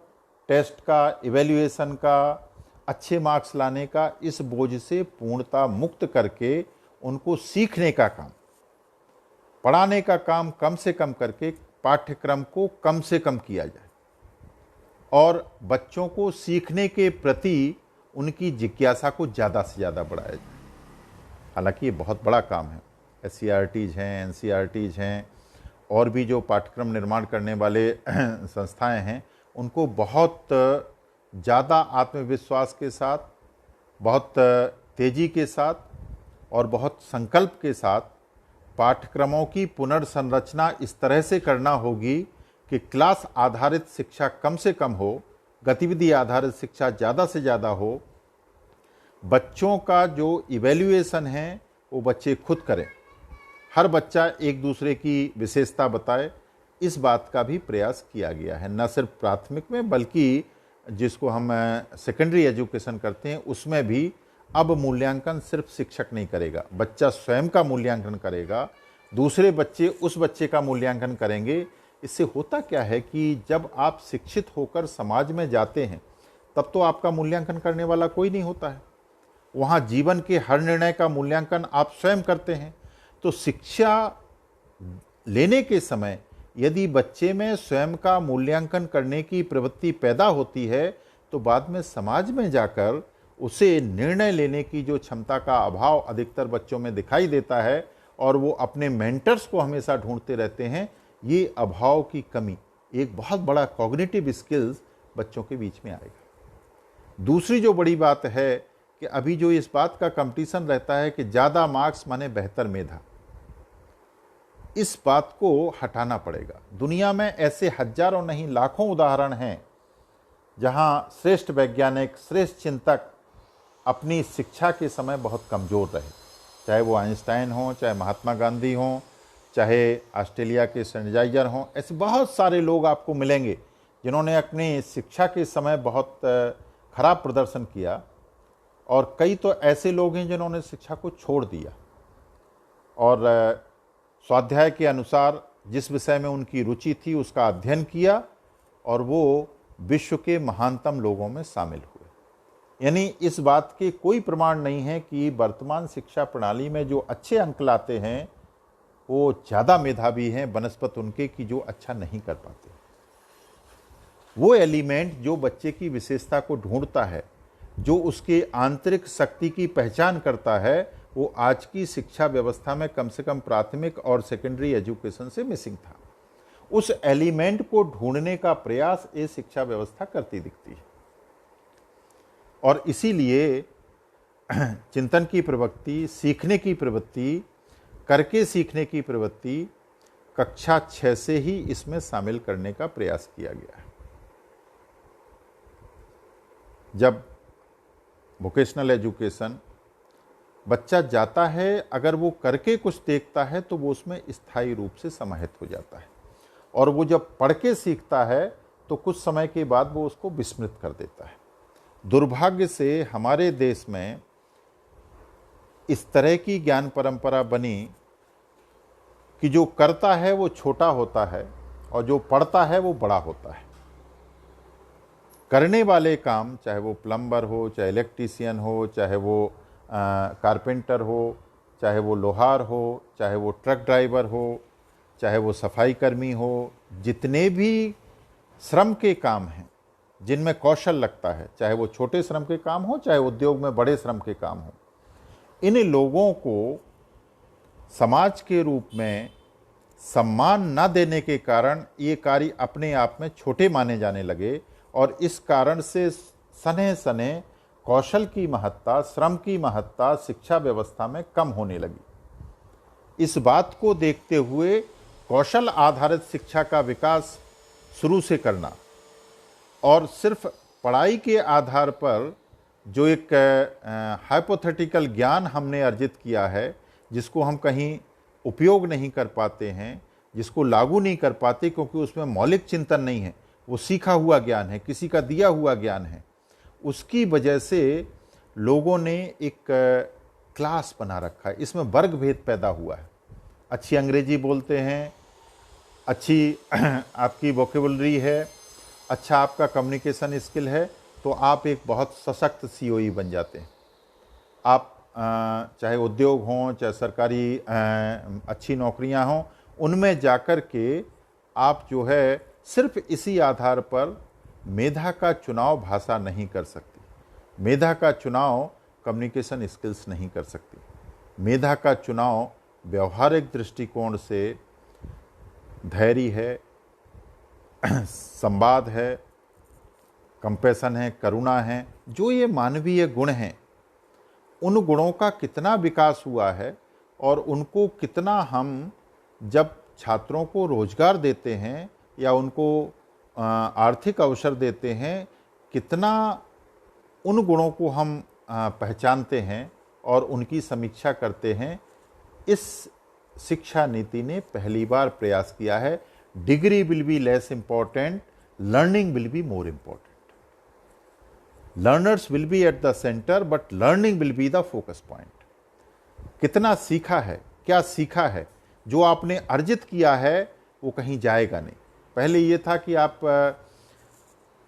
टेस्ट का, इवैल्यूएशन का, अच्छे मार्क्स लाने का इस बोझ से पूर्णता मुक्त करके उनको सीखने का काम, पढ़ाने का काम कम से कम करके पाठ्यक्रम को कम से कम किया जाए और बच्चों को सीखने के प्रति उनकी जिज्ञासा को ज़्यादा से ज़्यादा बढ़ाया जाए। हालांकि ये बहुत बड़ा काम है। SCERTs हैं, NCERTs हैं और भी जो पाठ्यक्रम निर्माण करने वाले संस्थाएं हैं, उनको बहुत ज़्यादा आत्मविश्वास के साथ, बहुत तेज़ी के साथ और बहुत संकल्प के साथ पाठ्यक्रमों की पुनर्संरचना इस तरह से करना होगी कि क्लास आधारित शिक्षा कम से कम हो, गतिविधि आधारित शिक्षा ज़्यादा से ज़्यादा हो, बच्चों का जो इवैल्यूएशन है वो बच्चे खुद करें, हर बच्चा एक दूसरे की विशेषता बताए, इस बात का भी प्रयास किया गया है। न सिर्फ प्राथमिक में बल्कि जिसको हम सेकेंडरी एजुकेशन करते हैं उसमें भी अब मूल्यांकन सिर्फ शिक्षक नहीं करेगा, बच्चा स्वयं का मूल्यांकन करेगा, दूसरे बच्चे उस बच्चे का मूल्यांकन करेंगे। इससे होता क्या है कि जब आप शिक्षित होकर समाज में जाते हैं तब तो आपका मूल्यांकन करने वाला कोई नहीं होता है, वहाँ जीवन के हर निर्णय का मूल्यांकन आप स्वयं करते हैं। तो शिक्षा लेने के समय यदि बच्चे में स्वयं का मूल्यांकन करने की प्रवृत्ति पैदा होती है तो बाद में समाज में जाकर उसे निर्णय लेने की जो क्षमता का अभाव अधिकतर बच्चों में दिखाई देता है और वो अपने मेंटर्स को हमेशा ढूंढते रहते हैं, ये अभाव की कमी एक बहुत बड़ा कॉग्निटिव स्किल्स बच्चों के बीच में आएगा। दूसरी जो बड़ी बात है कि अभी जो इस बात का कंपटीशन रहता है कि ज़्यादा मार्क्स माने बेहतर मेधा, इस बात को हटाना पड़ेगा। दुनिया में ऐसे हजारों नहीं लाखों उदाहरण हैं जहां श्रेष्ठ वैज्ञानिक, श्रेष्ठ चिंतक अपनी शिक्षा के समय बहुत कमज़ोर रहे, चाहे वो आइंस्टाइन हों, चाहे महात्मा गांधी हों, चाहे ऑस्ट्रेलिया के सैनिटाइजर हों। ऐसे बहुत सारे लोग आपको मिलेंगे जिन्होंने अपनी शिक्षा के समय बहुत खराब प्रदर्शन किया और कई तो ऐसे लोग हैं जिन्होंने शिक्षा को छोड़ दिया। और स्वाध्याय के अनुसार जिस विषय में उनकी रुचि थी उसका अध्ययन किया और वो विश्व के महानतम लोगों में शामिल हुए। यानी इस बात के कोई प्रमाण नहीं है कि वर्तमान शिक्षा प्रणाली में जो अच्छे अंक लाते हैं वो ज़्यादा मेधावी हैं बनस्पत उनके कि जो अच्छा नहीं कर पाते। वो एलिमेंट जो बच्चे की विशेषता को ढूंढता है, जो उसके आंतरिक शक्ति की पहचान करता है, वो आज की शिक्षा व्यवस्था में कम से कम प्राथमिक और सेकेंडरी एजुकेशन से मिसिंग था। उस एलिमेंट को ढूंढने का प्रयास ये शिक्षा व्यवस्था करती दिखती है और इसीलिए चिंतन की प्रवृत्ति, सीखने की प्रवृत्ति, करके सीखने की प्रवृत्ति कक्षा 6 से ही इसमें शामिल करने का प्रयास किया गया है। जब वोकेशनल एजुकेशन बच्चा जाता है, अगर वो करके कुछ देखता है तो वो उसमें स्थायी रूप से समाहित हो जाता है और वो जब पढ़ के सीखता है तो कुछ समय के बाद वो उसको विस्मृत कर देता है। दुर्भाग्य से हमारे देश में इस तरह की ज्ञान परंपरा बनी कि जो करता है वो छोटा होता है और जो पढ़ता है वो बड़ा होता है। करने वाले काम, चाहे वो प्लम्बर हो, चाहे इलेक्ट्रीशियन हो, चाहे वो कारपेंटर हो, चाहे वो लोहार हो, चाहे वो ट्रक ड्राइवर हो, चाहे वो सफाई कर्मी हो, जितने भी श्रम के काम हैं जिनमें कौशल लगता है, चाहे वो छोटे श्रम के काम हो, चाहे उद्योग में बड़े श्रम के काम हो, इन लोगों को समाज के रूप में सम्मान न देने के कारण ये कार्य अपने आप में छोटे माने जाने लगे और इस कारण से सने सने कौशल की महत्ता, श्रम की महत्ता शिक्षा व्यवस्था में कम होने लगी। इस बात को देखते हुए कौशल आधारित शिक्षा का विकास शुरू से करना और सिर्फ पढ़ाई के आधार पर जो एक हाइपोथेटिकल ज्ञान हमने अर्जित किया है, जिसको हम कहीं उपयोग नहीं कर पाते हैं, जिसको लागू नहीं कर पाते क्योंकि उसमें मौलिक चिंतन नहीं है, वो सीखा हुआ ज्ञान है, किसी का दिया हुआ ज्ञान है, उसकी वजह से लोगों ने एक क्लास बना रखा है। इसमें वर्ग भेद पैदा हुआ है। अच्छी अंग्रेजी बोलते हैं, अच्छी आपकी वोकेबुलरी है, अच्छा आपका कम्युनिकेशन स्किल है, तो आप एक बहुत सशक्त सीओई बन जाते हैं। आप चाहे उद्योग हों, चाहे सरकारी अच्छी नौकरियां हों, उनमें जाकर के आप जो है सिर्फ इसी आधार पर मेधा का चुनाव भाषा नहीं कर सकती, मेधा का चुनाव कम्युनिकेशन स्किल्स नहीं कर सकती, मेधा का चुनाव व्यवहारिक दृष्टिकोण से धैर्य है, संवाद है, कंपैशन है, करुणा है, जो ये मानवीय गुण हैं, उन गुणों का कितना विकास हुआ है और उनको कितना हम जब छात्रों को रोजगार देते हैं या उनको आर्थिक अवसर देते हैं, कितना उन गुणों को हम पहचानते हैं और उनकी समीक्षा करते हैं। इस शिक्षा नीति ने पहली बार प्रयास किया है। Degree will be less important, learning will be more important. Learners will be at the centre but learning will be the focus point. कितना सीखा है, क्या सीखा है, जो आपने अर्जित किया है वो कहीं जाएगा नहीं। पहले ये था कि आप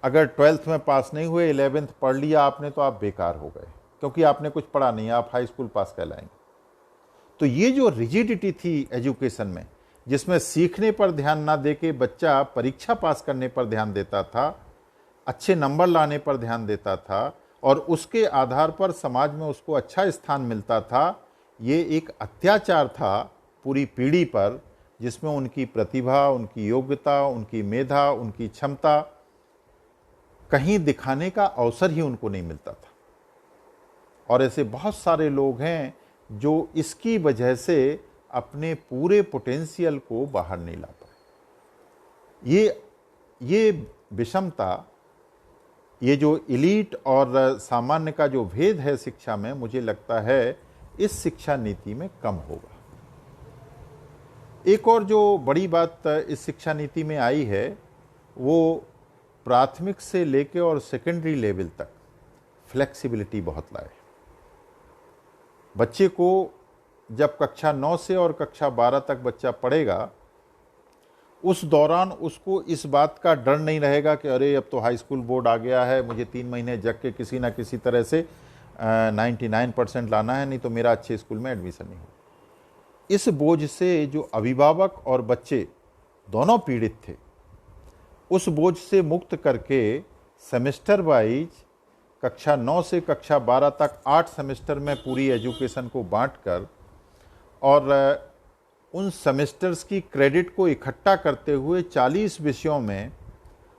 अगर 12th में पास नहीं हुए, 11th पढ़ लिया आपने तो आप बेकार हो गए, क्योंकि आपने कुछ पढ़ा नहीं, आप हाई स्कूल पास कहलाएंगे। तो ये जो रिजिडिटी थी एजुकेशन में, जिसमें सीखने पर ध्यान ना देके बच्चा परीक्षा पास करने पर ध्यान देता था, अच्छे नंबर लाने पर ध्यान देता था और उसके आधार पर समाज में उसको अच्छा स्थान मिलता था, ये एक अत्याचार था पूरी पीढ़ी पर, जिसमें उनकी प्रतिभा, उनकी योग्यता, उनकी मेधा, उनकी क्षमता कहीं दिखाने का अवसर ही उनको नहीं मिलता था। और ऐसे बहुत सारे लोग हैं जो इसकी वजह से अपने पूरे पोटेंशियल को बाहर नहीं ला पाए। ये विषमता, ये जो इलीट और सामान्य का जो भेद है शिक्षा में, मुझे लगता है इस शिक्षा नीति में कम होगा। एक और जो बड़ी बात इस शिक्षा नीति में आई है, वो प्राथमिक से लेके और सेकेंडरी लेवल तक फ्लेक्सिबिलिटी बहुत लाए। बच्चे को जब कक्षा 9 से और कक्षा 12 तक बच्चा पढ़ेगा, उस दौरान उसको इस बात का डर नहीं रहेगा कि अरे अब तो हाई स्कूल बोर्ड आ गया है, मुझे 3 महीने जग के किसी ना किसी तरह से 99% लाना है, नहीं तो मेरा अच्छे स्कूल में एडमिशन नहीं हो। इस बोझ से जो अभिभावक और बच्चे दोनों पीड़ित थे, उस बोझ से मुक्त करके सेमेस्टर वाइज कक्षा 9 से कक्षा 12 तक 8 सेमेस्टर में पूरी एजुकेशन को बांटकर और उन सेमेस्टर्स की क्रेडिट को इकट्ठा करते हुए 40 विषयों में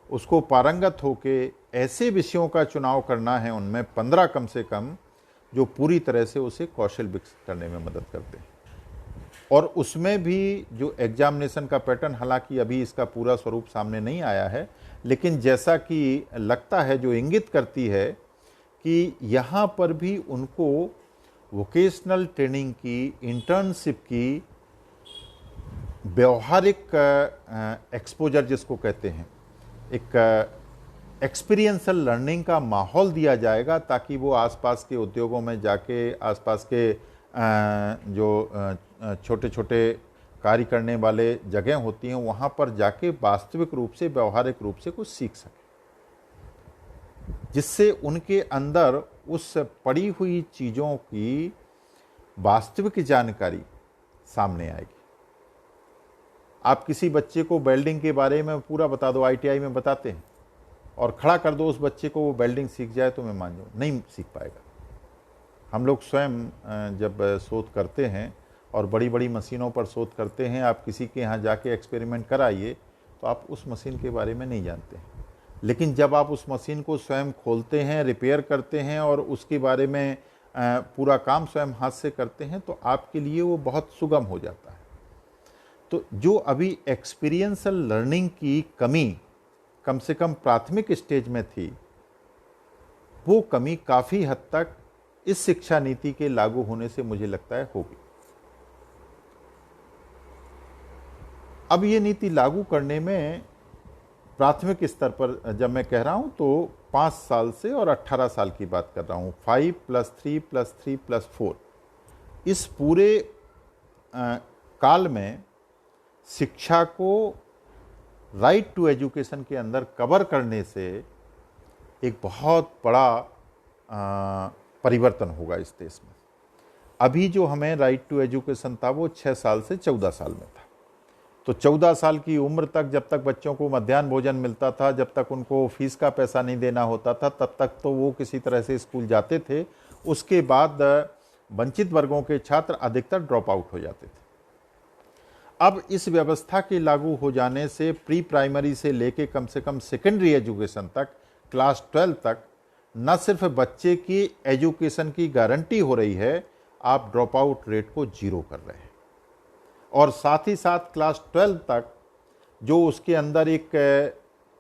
उसको पारंगत होके ऐसे विषयों का चुनाव करना है, उनमें 15 कम से कम, जो पूरी तरह से उसे कौशल विकसित करने में मदद करते हैं। और उसमें भी जो एग्जामिनेशन का पैटर्न, हालांकि अभी इसका पूरा स्वरूप सामने नहीं आया है, लेकिन जैसा कि लगता है, जो इंगित करती है कि यहाँ पर भी उनको वोकेशनल ट्रेनिंग की, इंटर्नशिप की, व्यवहारिक एक्सपोजर जिसको कहते हैं, एक एक्सपीरियंशियल लर्निंग का माहौल दिया जाएगा, ताकि वो आसपास के उद्योगों में जाके, आसपास के जो छोटे छोटे कार्य करने वाले जगह होती हैं, वहाँ पर जाके वास्तविक रूप से, व्यवहारिक रूप से कुछ सीख सकें, जिससे उनके अंदर उस पड़ी हुई चीज़ों की वास्तविक जानकारी सामने आएगी। आप किसी बच्चे को वेल्डिंग के बारे में पूरा बता दो, ITI में बताते हैं, और खड़ा कर दो उस बच्चे को, वो वेल्डिंग सीख जाए, तो मैं मान जाऊँ नहीं सीख पाएगा। हम लोग स्वयं जब शोध करते हैं और बड़ी बड़ी मशीनों पर शोध करते हैं, आप किसी के यहाँ जाके एक्सपेरिमेंट कराइए तो आप उस मशीन के बारे में नहीं जानते हैं, लेकिन जब आप उस मशीन को स्वयं खोलते हैं, रिपेयर करते हैं और उसके बारे में पूरा काम स्वयं हाथ से करते हैं, तो आपके लिए वो बहुत सुगम हो जाता है। तो जो अभी एक्सपीरियंशियल लर्निंग की कमी कम से कम प्राथमिक स्टेज में थी, वो कमी काफ़ी हद तक इस शिक्षा नीति के लागू होने से मुझे लगता है होगी। अब ये नीति लागू करने में प्राथमिक स्तर पर जब मैं कह रहा हूं तो 5 साल से और 18 साल की बात कर रहा हूं, 5+3+3+4, इस पूरे काल में शिक्षा को राइट टू एजुकेशन के अंदर कवर करने से एक बहुत बड़ा परिवर्तन होगा इस देश में। अभी जो हमें राइट टू एजुकेशन था वो 6 साल से 14 साल में था। तो 14 साल की उम्र तक, जब तक बच्चों को मध्याह्न भोजन मिलता था, जब तक उनको फीस का पैसा नहीं देना होता था, तब तक तो वो किसी तरह से स्कूल जाते थे। उसके बाद वंचित वर्गों के छात्र अधिकतर ड्रॉप आउट हो जाते थे। अब इस व्यवस्था के लागू हो जाने से प्री प्राइमरी से लेके कम से कम सेकेंडरी एजुकेशन तक, क्लास 12 तक, न सिर्फ बच्चे की एजुकेशन की गारंटी हो रही है, आप ड्रॉप आउट रेट को 0 कर रहे हैं। और साथ ही साथ क्लास 12 तक जो उसके अंदर एक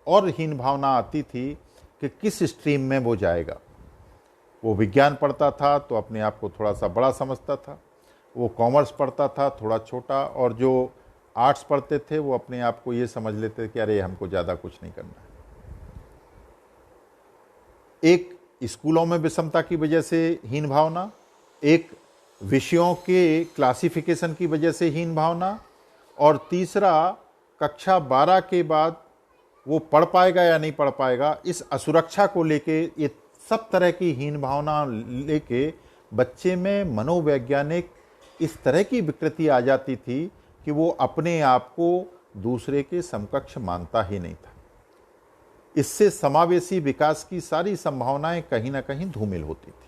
और हीन भावना आती थी कि किस स्ट्रीम में वो जाएगा। वो विज्ञान पढ़ता था तो अपने आप को थोड़ा सा बड़ा समझता था, वो कॉमर्स पढ़ता था थोड़ा छोटा, और जो आर्ट्स पढ़ते थे वो अपने आप को ये समझ लेते थे कि अरे हमको ज़्यादा कुछ नहीं करना है। एक स्कूलों में विषमता की वजह से हीन भावना, एक विषयों के क्लासिफिकेशन की वजह से हीन भावना, और तीसरा कक्षा 12 के बाद वो पढ़ पाएगा या नहीं पढ़ पाएगा, इस असुरक्षा को लेके, ये सब तरह की हीन भावना लेके बच्चे में मनोवैज्ञानिक इस तरह की विकृति आ जाती थी कि वो अपने आप को दूसरे के समकक्ष मानता ही नहीं था। इससे समावेशी विकास की सारी संभावनाएं कहीं ना कहीं धूमिल होती थी।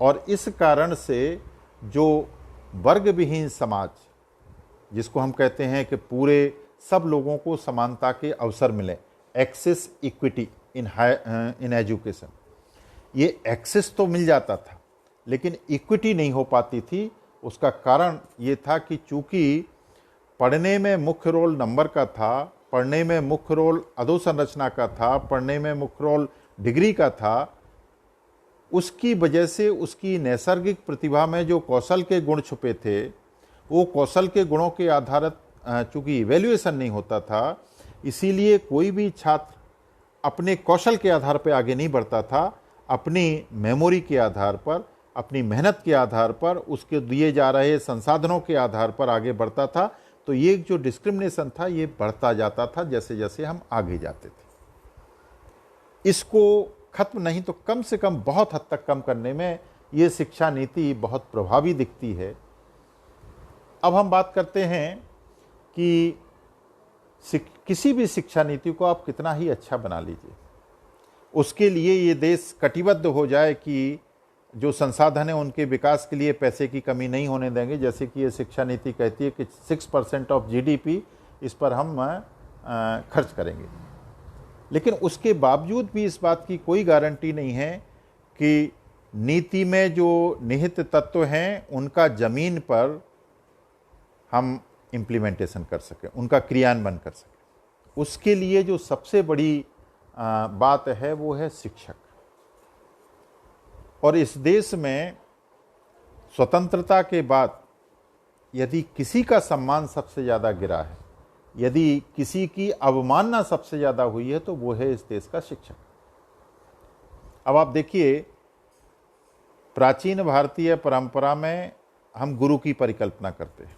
और इस कारण से जो वर्ग विहीन समाज, जिसको हम कहते हैं कि पूरे सब लोगों को समानता के अवसर मिले, एक्सेस इक्विटी इन एजुकेशन, ये एक्सेस तो मिल जाता था लेकिन इक्विटी नहीं हो पाती थी। उसका कारण ये था कि चूंकि पढ़ने में मुख्य रोल नंबर का था, पढ़ने में मुख्य रोल अधोसंरचना का था, पढ़ने में मुख्य रोल डिग्री का था, उसकी वजह से उसकी नैसर्गिक प्रतिभा में जो कौशल के गुण छुपे थे, वो कौशल के गुणों के आधारित चूंकि इवैल्यूएशन नहीं होता था, इसीलिए कोई भी छात्र अपने कौशल के आधार पर आगे नहीं बढ़ता था, अपनी मेमोरी के आधार पर, अपनी मेहनत के आधार पर, उसके दिए जा रहे संसाधनों के आधार पर आगे बढ़ता था, तो ये जो डिस्क्रिमिनेशन था ये बढ़ता जाता था जैसे जैसे हम आगे जाते थे। इसको खत्म नहीं तो कम से कम बहुत हद तक कम करने में ये शिक्षा नीति बहुत प्रभावी दिखती है। अब हम बात करते हैं कि किसी भी शिक्षा नीति को आप कितना ही अच्छा बना लीजिए, उसके लिए ये देश कटिबद्ध हो जाए कि जो संसाधन है उनके विकास के लिए पैसे की कमी नहीं होने देंगे, जैसे कि ये शिक्षा नीति कहती है कि 6% ऑफ जीडीपी इस पर हम खर्च करेंगे, लेकिन उसके बावजूद भी इस बात की कोई गारंटी नहीं है कि नीति में जो निहित तत्व हैं उनका जमीन पर हम इम्प्लीमेंटेशन कर सकें, उनका क्रियान्वयन कर सकें। उसके लिए जो सबसे बड़ी बात है वो है शिक्षक। और इस देश में स्वतंत्रता के बाद यदि किसी का सम्मान सबसे ज़्यादा गिरा है, यदि किसी की अवमानना सबसे ज़्यादा हुई है, तो वो है इस देश का शिक्षक। अब आप देखिए, प्राचीन भारतीय परंपरा में हम गुरु की परिकल्पना करते हैं,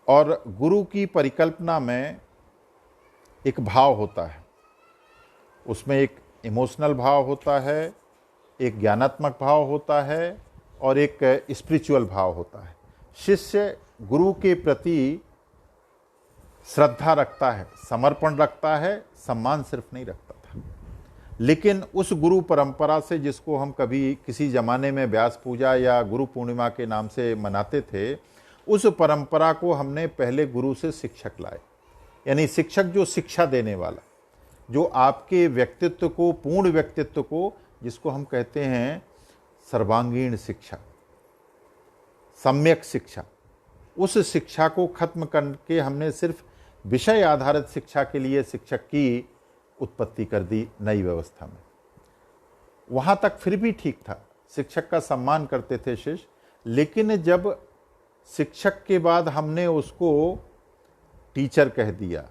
और गुरु की परिकल्पना में एक भाव होता है, उसमें एक इमोशनल भाव होता है, एक ज्ञानात्मक भाव होता है और एक स्पिरिचुअल भाव होता है। शिष्य गुरु के प्रति श्रद्धा रखता है, समर्पण रखता है, सम्मान सिर्फ नहीं रखता था। लेकिन उस गुरु परंपरा से, जिसको हम कभी किसी ज़माने में व्यास पूजा या गुरु पूर्णिमा के नाम से मनाते थे, उस परंपरा को हमने पहले गुरु से शिक्षक लाए, यानी शिक्षक जो शिक्षा देने वाला, जो आपके व्यक्तित्व को, पूर्ण व्यक्तित्व को, जिसको हम कहते हैं सर्वांगीण शिक्षा, सम्यक शिक्षा, उस शिक्षा को खत्म करके हमने सिर्फ विषय आधारित शिक्षा के लिए शिक्षक की उत्पत्ति कर दी नई व्यवस्था में। वहाँ तक फिर भी ठीक था, शिक्षक का सम्मान करते थे शिष्य, लेकिन जब शिक्षक के बाद हमने उसको टीचर कह दिया,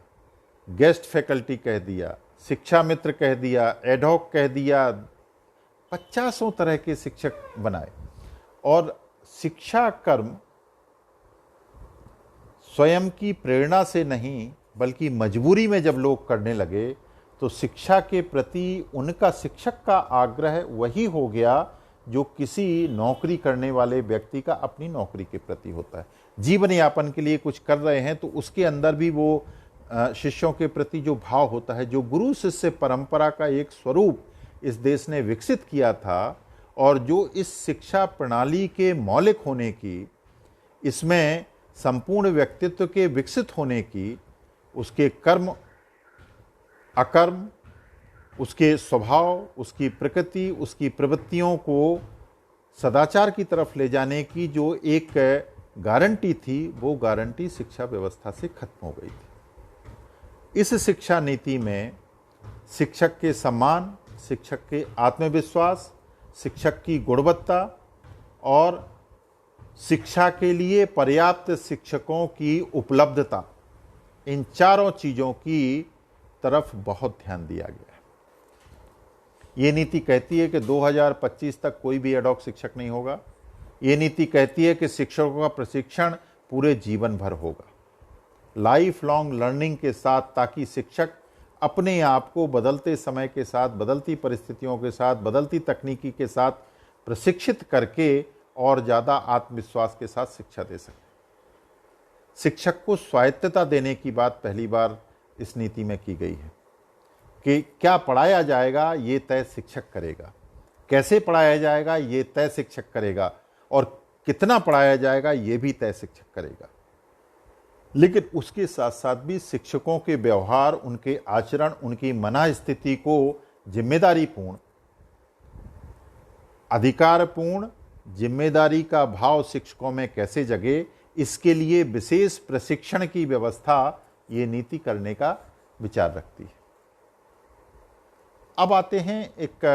गेस्ट फैकल्टी कह दिया, शिक्षा मित्र कह दिया, एडहॉक कह दिया, 50 तरह के शिक्षक बनाए, और शिक्षा कर्म स्वयं की प्रेरणा से नहीं बल्कि मजबूरी में जब लोग करने लगे, तो शिक्षा के प्रति उनका शिक्षक का आग्रह वही हो गया जो किसी नौकरी करने वाले व्यक्ति का अपनी नौकरी के प्रति होता है। जीवन यापन के लिए कुछ कर रहे हैं तो उसके अंदर भी वो शिष्यों के प्रति जो भाव होता है, जो गुरु शिष्य परंपरा का एक स्वरूप इस देश ने विकसित किया था, और जो इस शिक्षा प्रणाली के मौलिक होने की, इसमें संपूर्ण व्यक्तित्व के विकसित होने की, उसके कर्म अकर्म, उसके स्वभाव, उसकी प्रकृति, उसकी प्रवृत्तियों को सदाचार की तरफ ले जाने की जो एक गारंटी थी, वो गारंटी शिक्षा व्यवस्था से खत्म हो गई थी। इस शिक्षा नीति में शिक्षक के सम्मान, शिक्षक के आत्मविश्वास, शिक्षक की गुणवत्ता और शिक्षा के लिए पर्याप्त शिक्षकों की उपलब्धता, इन चारों चीज़ों की तरफ बहुत ध्यान दिया गया है। ये नीति कहती है कि 2025 तक कोई भी एडहॉक शिक्षक नहीं होगा। ये नीति कहती है कि शिक्षकों का प्रशिक्षण पूरे जीवन भर होगा, लाइफ लॉन्ग लर्निंग के साथ, ताकि शिक्षक अपने आप को बदलते समय के साथ, बदलती परिस्थितियों के साथ, बदलती तकनीकी के साथ प्रशिक्षित करके और ज़्यादा आत्मविश्वास के साथ शिक्षा दे सके। शिक्षक को स्वायत्तता देने की बात पहली बार इस नीति में की गई है कि क्या पढ़ाया जाएगा ये तय शिक्षक करेगा, कैसे पढ़ाया जाएगा ये तय शिक्षक करेगा, और कितना पढ़ाया जाएगा ये भी तय शिक्षक करेगा। लेकिन उसके साथ साथ भी शिक्षकों के व्यवहार, उनके आचरण, उनकी मनःस्थिति को जिम्मेदारीपूर्ण, अधिकारपूर्ण, जिम्मेदारी का भाव शिक्षकों में कैसे जगे, इसके लिए विशेष प्रशिक्षण की व्यवस्था ये नीति करने का विचार रखती है। अब आते हैं एक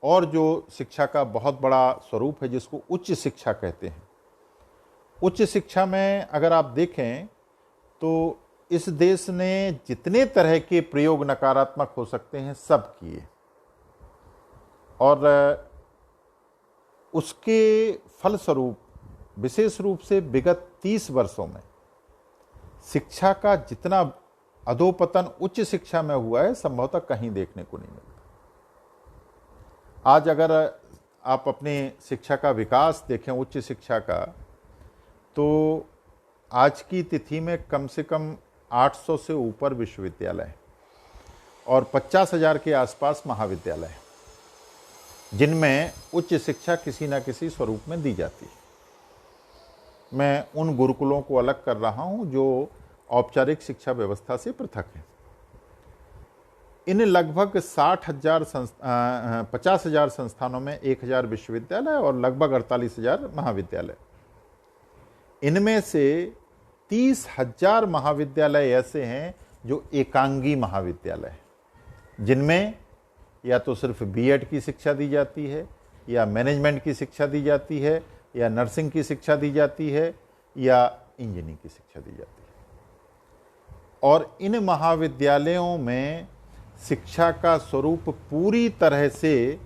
और जो शिक्षा का बहुत बड़ा स्वरूप है, जिसको उच्च शिक्षा कहते हैं। उच्च शिक्षा में अगर आप देखें तो इस देश ने जितने तरह के प्रयोग नकारात्मक हो सकते हैं सब किए, और उसके फलस्वरूप विशेष रूप से विगत 30 वर्षों में शिक्षा का जितना अधोपतन उच्च शिक्षा में हुआ है संभवतः कहीं देखने को नहीं मिलता। आज अगर आप अपने शिक्षा का विकास देखें, उच्च शिक्षा का, तो आज की तिथि में कम से कम 800 से ऊपर विश्वविद्यालय हैं और 50,000 के आसपास महाविद्यालय हैं जिनमें उच्च शिक्षा किसी न किसी स्वरूप में दी जाती है। मैं उन गुरुकुलों को अलग कर रहा हूं जो औपचारिक शिक्षा व्यवस्था से पृथक हैं। इन लगभग 50,000 संस्थानों में 1,000 विश्वविद्यालय और लगभग 48,000 महाविद्यालय। इनमें से 30,000 महाविद्यालय ऐसे हैं जो एकांगी महाविद्यालय हैं, जिनमें या तो सिर्फ बीएड की शिक्षा दी जाती है, या मैनेजमेंट की शिक्षा दी जाती है, या नर्सिंग की शिक्षा दी जाती है, या इंजीनियरिंग की शिक्षा दी जाती है। और इन महाविद्यालयों में शिक्षा का स्वरूप पूरी तरह से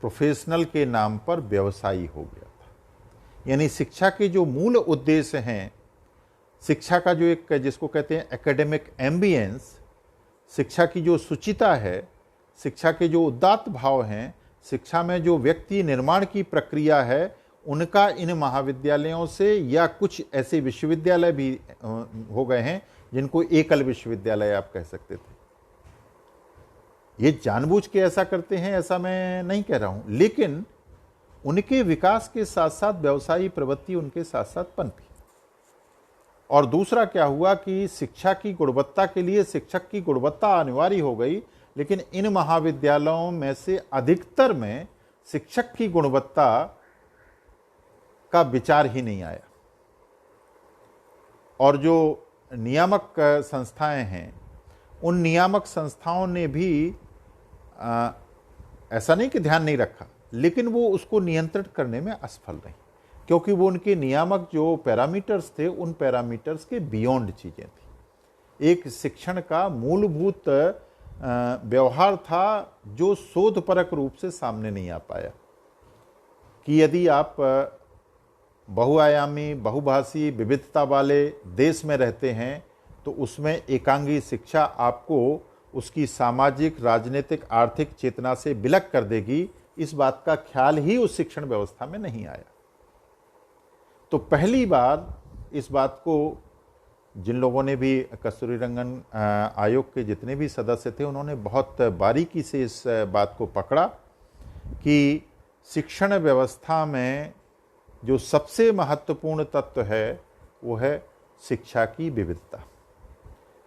प्रोफेशनल के नाम पर व्यवसायी हो गया था। यानी शिक्षा के जो मूल उद्देश्य हैं, शिक्षा का जो एक जिसको कहते हैं एकेडमिक एम्बियंस, शिक्षा की जो शुचिता है, शिक्षा के जो उदात्त भाव हैं, शिक्षा में जो व्यक्ति निर्माण की प्रक्रिया है, उनका इन महाविद्यालयों से, या कुछ ऐसे विश्वविद्यालय भी हो गए हैं जिनको एकल विश्वविद्यालय आप कह सकते थे। ये जानबूझ के ऐसा करते हैं ऐसा मैं नहीं कह रहा हूं, लेकिन उनके विकास के साथ साथ व्यवसायी प्रवृत्ति उनके साथ साथ पनपी। और दूसरा क्या हुआ कि शिक्षा की गुणवत्ता के लिए शिक्षक की गुणवत्ता अनिवार्य हो गई, लेकिन इन महाविद्यालयों में से अधिकतर में शिक्षक की गुणवत्ता का विचार ही नहीं आया। और जो नियामक संस्थाएं हैं, उन नियामक संस्थाओं ने भी ऐसा नहीं कि ध्यान नहीं रखा, लेकिन वो उसको नियंत्रित करने में असफल रही, क्योंकि वो उनके नियामक जो पैरामीटर्स थे, उन पैरामीटर्स के बियॉन्ड चीजें थी। एक शिक्षण का मूलभूत व्यवहार था जो शोधपरक रूप से सामने नहीं आ पाया कि यदि आप बहुआयामी, बहुभाषी, विविधता वाले देश में रहते हैं तो उसमें एकांगी शिक्षा आपको उसकी सामाजिक, राजनीतिक, आर्थिक चेतना से विलग कर देगी, इस बात का ख्याल ही उस शिक्षण व्यवस्था में नहीं आया। तो पहली बार इस बात को जिन लोगों ने भी, कस्तूरी रंगन आयोग के जितने भी सदस्य थे, उन्होंने बहुत बारीकी से इस बात को पकड़ा कि शिक्षण व्यवस्था में जो सबसे महत्वपूर्ण तत्व है वो है शिक्षा की विविधता।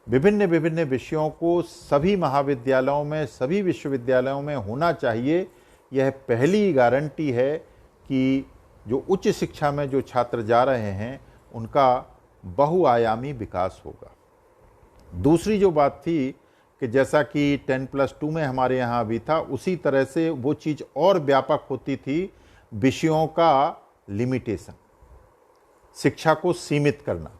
विभिन्न विभिन्न विषयों को सभी महाविद्यालयों में, सभी विश्वविद्यालयों में होना चाहिए। यह पहली गारंटी है कि जो उच्च शिक्षा में जो छात्र जा रहे हैं उनका बहुआयामी विकास होगा। दूसरी जो बात थी कि जैसा कि 10+2 में हमारे यहाँ भी था, उसी तरह से वो चीज़ और व्यापक होती थी, विषयों का लिमिटेशन, शिक्षा को सीमित करना।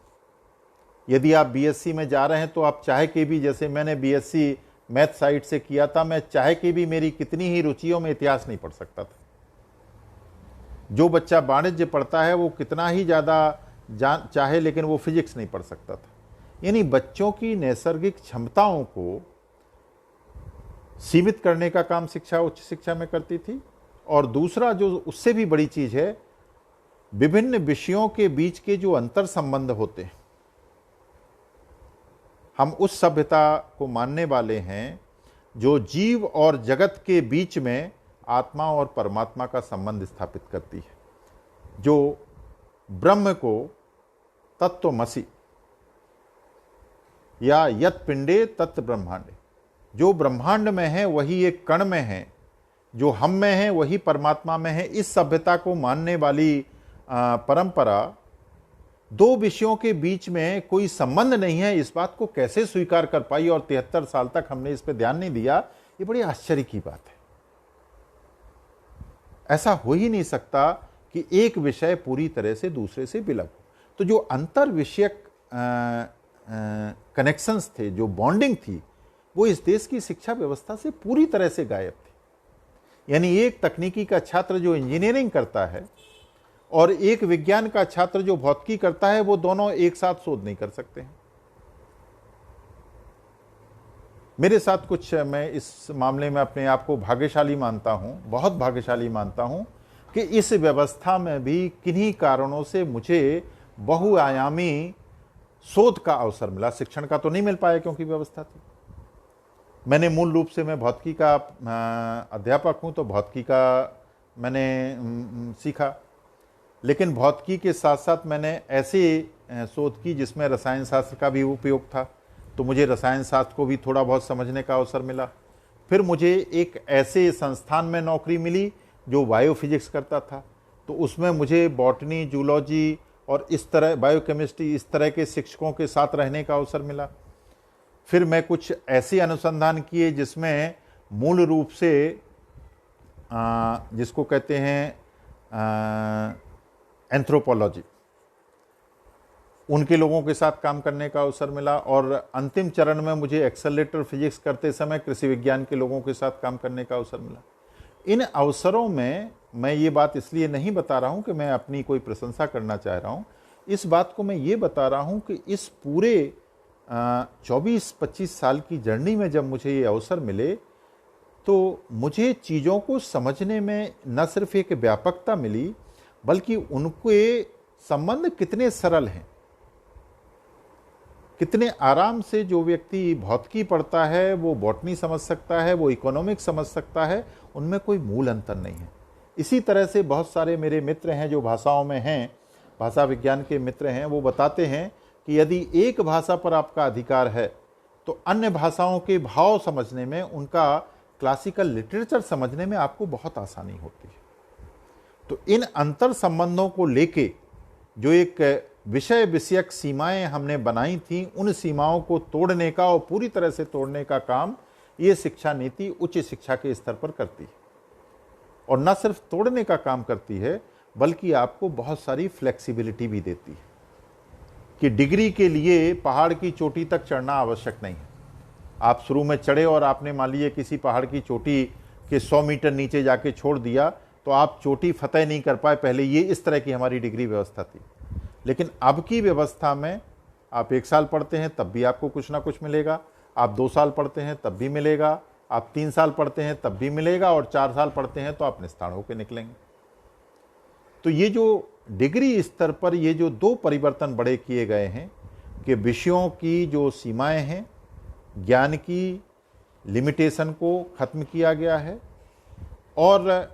यदि आप बीएससी में जा रहे हैं तो आप चाहे के भी, जैसे मैंने बीएससी मैथ साइड से किया था, मैं चाहे के भी मेरी कितनी ही रुचियों में इतिहास नहीं पढ़ सकता था। जो बच्चा वाणिज्य पढ़ता है वो कितना ही ज़्यादा चाहे, लेकिन वो फिजिक्स नहीं पढ़ सकता था। यानी बच्चों की नैसर्गिक क्षमताओं को सीमित करने का काम शिक्षा उच्च शिक्षा में करती थी। और दूसरा जो उससे भी बड़ी चीज है, विभिन्न विषयों के बीच के जो अंतर संबंध होते हैं, हम उस सभ्यता को मानने वाले हैं जो जीव और जगत के बीच में आत्मा और परमात्मा का संबंध स्थापित करती है, जो ब्रह्म को तत्वमसि या यत पिंडे तत् ब्रह्मांडे, जो ब्रह्मांड में है वही एक कण में है, जो हम में है वही परमात्मा में है। इस सभ्यता को मानने वाली परंपरा दो विषयों के बीच में कोई संबंध नहीं है, इस बात को कैसे स्वीकार कर पाई, और 73 साल तक हमने इस पर ध्यान नहीं दिया। ये बड़ी आश्चर्य की बात है। ऐसा हो ही नहीं सकता कि एक विषय पूरी तरह से दूसरे से विलग हो। तो जो अंतर विषयक कनेक्शंस थे, जो बॉन्डिंग थी, वो इस देश की शिक्षा व्यवस्था से पूरी तरह से गायब थी। यानी एक तकनीकी का छात्र जो इंजीनियरिंग करता है और एक विज्ञान का छात्र जो भौतिकी करता है, वो दोनों एक साथ शोध नहीं कर सकते हैं। मेरे साथ कुछ, मैं इस मामले में अपने आप को भाग्यशाली मानता हूं, बहुत भाग्यशाली मानता हूं कि इस व्यवस्था में भी किन्हीं कारणों से मुझे बहुआयामी शोध का अवसर मिला। शिक्षण का तो नहीं मिल पाया क्योंकि व्यवस्था थी। मैंने मूल रूप से, मैं भौतिकी का अध्यापक हूं, तो भौतिकी का मैंने सीखा, लेकिन भौतिकी के साथ साथ मैंने ऐसे शोध की जिसमें रसायन शास्त्र का भी उपयोग था, तो मुझे रसायन शास्त्र को भी थोड़ा बहुत समझने का अवसर मिला। फिर मुझे एक ऐसे संस्थान में नौकरी मिली जो बायोफिजिक्स करता था, तो उसमें मुझे बॉटनी, जूलॉजी और इस तरह बायोकेमिस्ट्री, इस तरह के शिक्षकों के साथ रहने का अवसर मिला। फिर मैं कुछ ऐसे अनुसंधान किए जिसमें मूल रूप से जिसको कहते हैं एंथ्रोपोलॉजी, उनके लोगों के साथ काम करने का अवसर मिला। और अंतिम चरण में मुझे एक्सेलरेटर फिजिक्स करते समय कृषि विज्ञान के लोगों के साथ काम करने का अवसर मिला। इन अवसरों में मैं ये बात इसलिए नहीं बता रहा हूं कि मैं अपनी कोई प्रशंसा करना चाह रहा हूं, इस बात को मैं ये बता रहा हूं कि इस पूरे 24-25 साल की जर्नी में जब मुझे ये अवसर मिले, तो मुझे चीज़ों को समझने में न सिर्फ एक व्यापकता मिली, बल्कि उनके संबंध कितने सरल हैं, कितने आराम से जो व्यक्ति भौतिकी पढ़ता है वो बॉटनी समझ सकता है, वो इकोनॉमिक्स समझ सकता है, उनमें कोई मूल अंतर नहीं है। इसी तरह से बहुत सारे मेरे मित्र हैं जो भाषाओं में हैं, भाषा विज्ञान के मित्र हैं, वो बताते हैं कि यदि एक भाषा पर आपका अधिकार है तो अन्य भाषाओं के भाव समझने में, उनका क्लासिकल लिटरेचर समझने में आपको बहुत आसानी होती है। तो इन अंतर संबंधों को लेके जो एक विषय विषयक सीमाएं हमने बनाई थी, उन सीमाओं को तोड़ने का और पूरी तरह से तोड़ने का काम ये शिक्षा नीति उच्च शिक्षा के स्तर पर करती है। और न सिर्फ तोड़ने का काम करती है, बल्कि आपको बहुत सारी फ्लेक्सिबिलिटी भी देती है कि डिग्री के लिए पहाड़ की चोटी तक चढ़ना आवश्यक नहीं है। आप शुरू में चढ़े और आपने मान लीजिए किसी पहाड़ की चोटी के 100 मीटर नीचे जाके छोड़ दिया, तो आप चोटी फतेह नहीं कर पाए। पहले ये इस तरह की हमारी डिग्री व्यवस्था थी, लेकिन अब की व्यवस्था में आप 1 साल पढ़ते हैं तब भी आपको कुछ ना कुछ मिलेगा, आप 2 साल पढ़ते हैं तब भी मिलेगा, आप 3 साल पढ़ते हैं तब भी मिलेगा, और 4 साल पढ़ते हैं तो आप निस्तार होकर निकलेंगे। तो ये जो डिग्री स्तर पर ये जो 2 परिवर्तन बड़े किए गए हैं कि विषयों की जो सीमाएं हैं, ज्ञान की लिमिटेशन को खत्म किया गया है और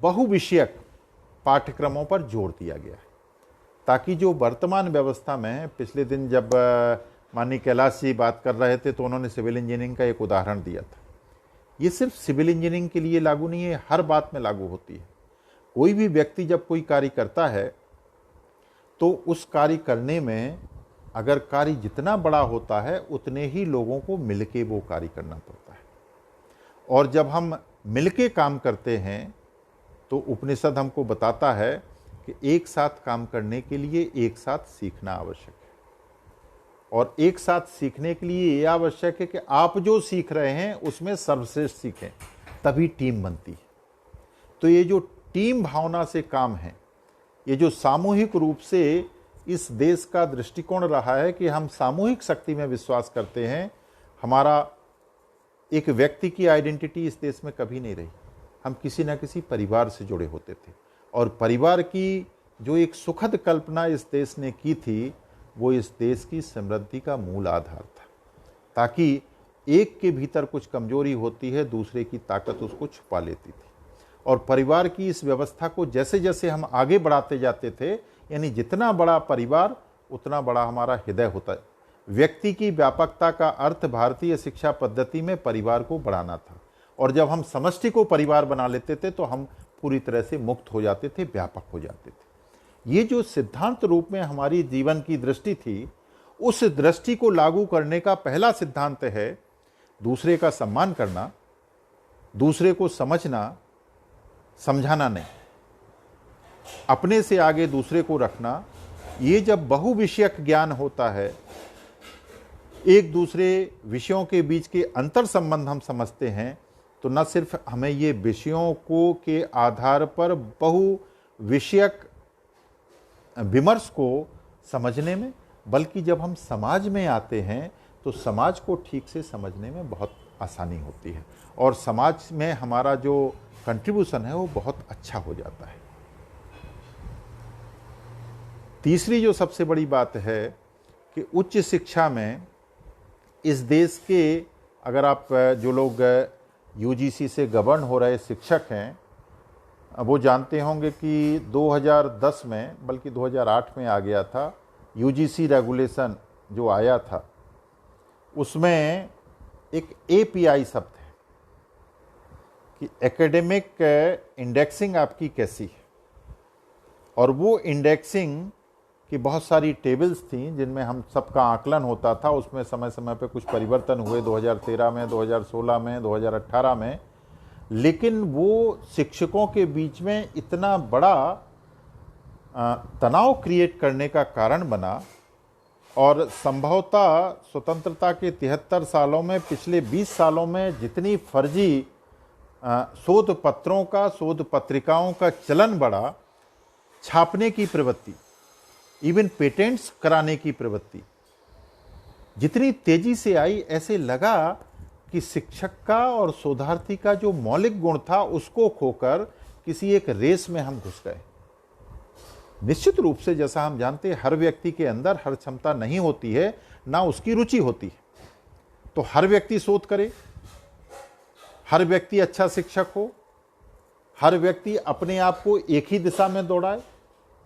बहुविषयक पाठ्यक्रमों पर जोर दिया गया है, ताकि जो वर्तमान व्यवस्था में है, पिछले दिन जब माननीय कैलाश जी बात कर रहे थे तो उन्होंने सिविल इंजीनियरिंग का एक उदाहरण दिया था। ये सिर्फ सिविल इंजीनियरिंग के लिए लागू नहीं है, हर बात में लागू होती है। कोई भी व्यक्ति जब कोई कार्य करता है तो उस कार्य करने में अगर कार्य जितना बड़ा होता है उतने ही लोगों को मिलके वो कार्य करना पड़ता है। और जब हम मिलके काम करते हैं तो उपनिषद हमको बताता है कि एक साथ काम करने के लिए एक साथ सीखना आवश्यक है, और एक साथ सीखने के लिए ये आवश्यक है कि आप जो सीख रहे हैं उसमें सर्वश्रेष्ठ सीखें, तभी टीम बनती है। तो ये जो टीम भावना से काम है, ये जो सामूहिक रूप से इस देश का दृष्टिकोण रहा है कि हम सामूहिक शक्ति में विश्वास करते हैं। हमारा एक व्यक्ति की आइडेंटिटी इस देश में कभी नहीं रही, हम किसी न किसी परिवार से जुड़े होते थे, और परिवार की जो एक सुखद कल्पना इस देश ने की थी, वो इस देश की समृद्धि का मूल आधार था, ताकि एक के भीतर कुछ कमजोरी होती है, दूसरे की ताकत उसको छुपा लेती थी। और परिवार की इस व्यवस्था को जैसे जैसे हम आगे बढ़ाते जाते थे, यानी जितना बड़ा परिवार उतना बड़ा हमारा हृदय होता है। व्यक्ति की व्यापकता का अर्थ भारतीय शिक्षा पद्धति में परिवार को बढ़ाना था, और जब हम समष्टि को परिवार बना लेते थे तो हम पूरी तरह से मुक्त हो जाते थे, व्यापक हो जाते थे। ये जो सिद्धांत रूप में हमारी जीवन की दृष्टि थी, उस दृष्टि को लागू करने का पहला सिद्धांत है दूसरे का सम्मान करना, दूसरे को समझना, समझाना नहीं, अपने से आगे दूसरे को रखना। ये जब बहुविषयक ज्ञान होता है, एक दूसरे विषयों के बीच के अंतर संबंध हम समझते हैं, तो न सिर्फ हमें ये विषयों को के आधार पर बहु विषयक विमर्श को समझने में, बल्कि जब हम समाज में आते हैं तो समाज को ठीक से समझने में बहुत आसानी होती है और समाज में हमारा जो कंट्रीब्यूशन है वो बहुत अच्छा हो जाता है। तीसरी जो सबसे बड़ी बात है कि उच्च शिक्षा में इस देश के, अगर आप जो लोग यूजीसी से गवर्न हो रहे शिक्षक हैं वो जानते होंगे कि 2010 में, बल्कि 2008 में आ गया था यूजीसी रेगुलेशन जो आया था, उसमें एक एपीआई शब्द है कि एकेडमिक इंडेक्सिंग आपकी कैसी है, और वो इंडेक्सिंग की बहुत सारी टेबल्स थी जिनमें हम सबका आकलन होता था। उसमें समय समय पे कुछ परिवर्तन हुए 2013 में, 2016 में, 2018 में, लेकिन वो शिक्षकों के बीच में इतना बड़ा तनाव क्रिएट करने का कारण बना और संभवतः स्वतंत्रता के 73 सालों में, पिछले 20 सालों में जितनी फर्जी शोध पत्रों का, शोध पत्रिकाओं का चलन बढ़ा, छापने की प्रवृत्ति, इवन पेटेंट्स कराने की प्रवृत्ति जितनी तेजी से आई, ऐसे लगा कि शिक्षक का और शोधार्थी का जो मौलिक गुण था उसको खोकर किसी एक रेस में हम घुस गए। निश्चित रूप से जैसा हम जानते हैं हर व्यक्ति के अंदर हर क्षमता नहीं होती है, ना उसकी रुचि होती है। तो हर व्यक्ति शोध करे, हर व्यक्ति अच्छा शिक्षक हो, हर व्यक्ति अपने आप को एक ही दिशा में दौड़ाए,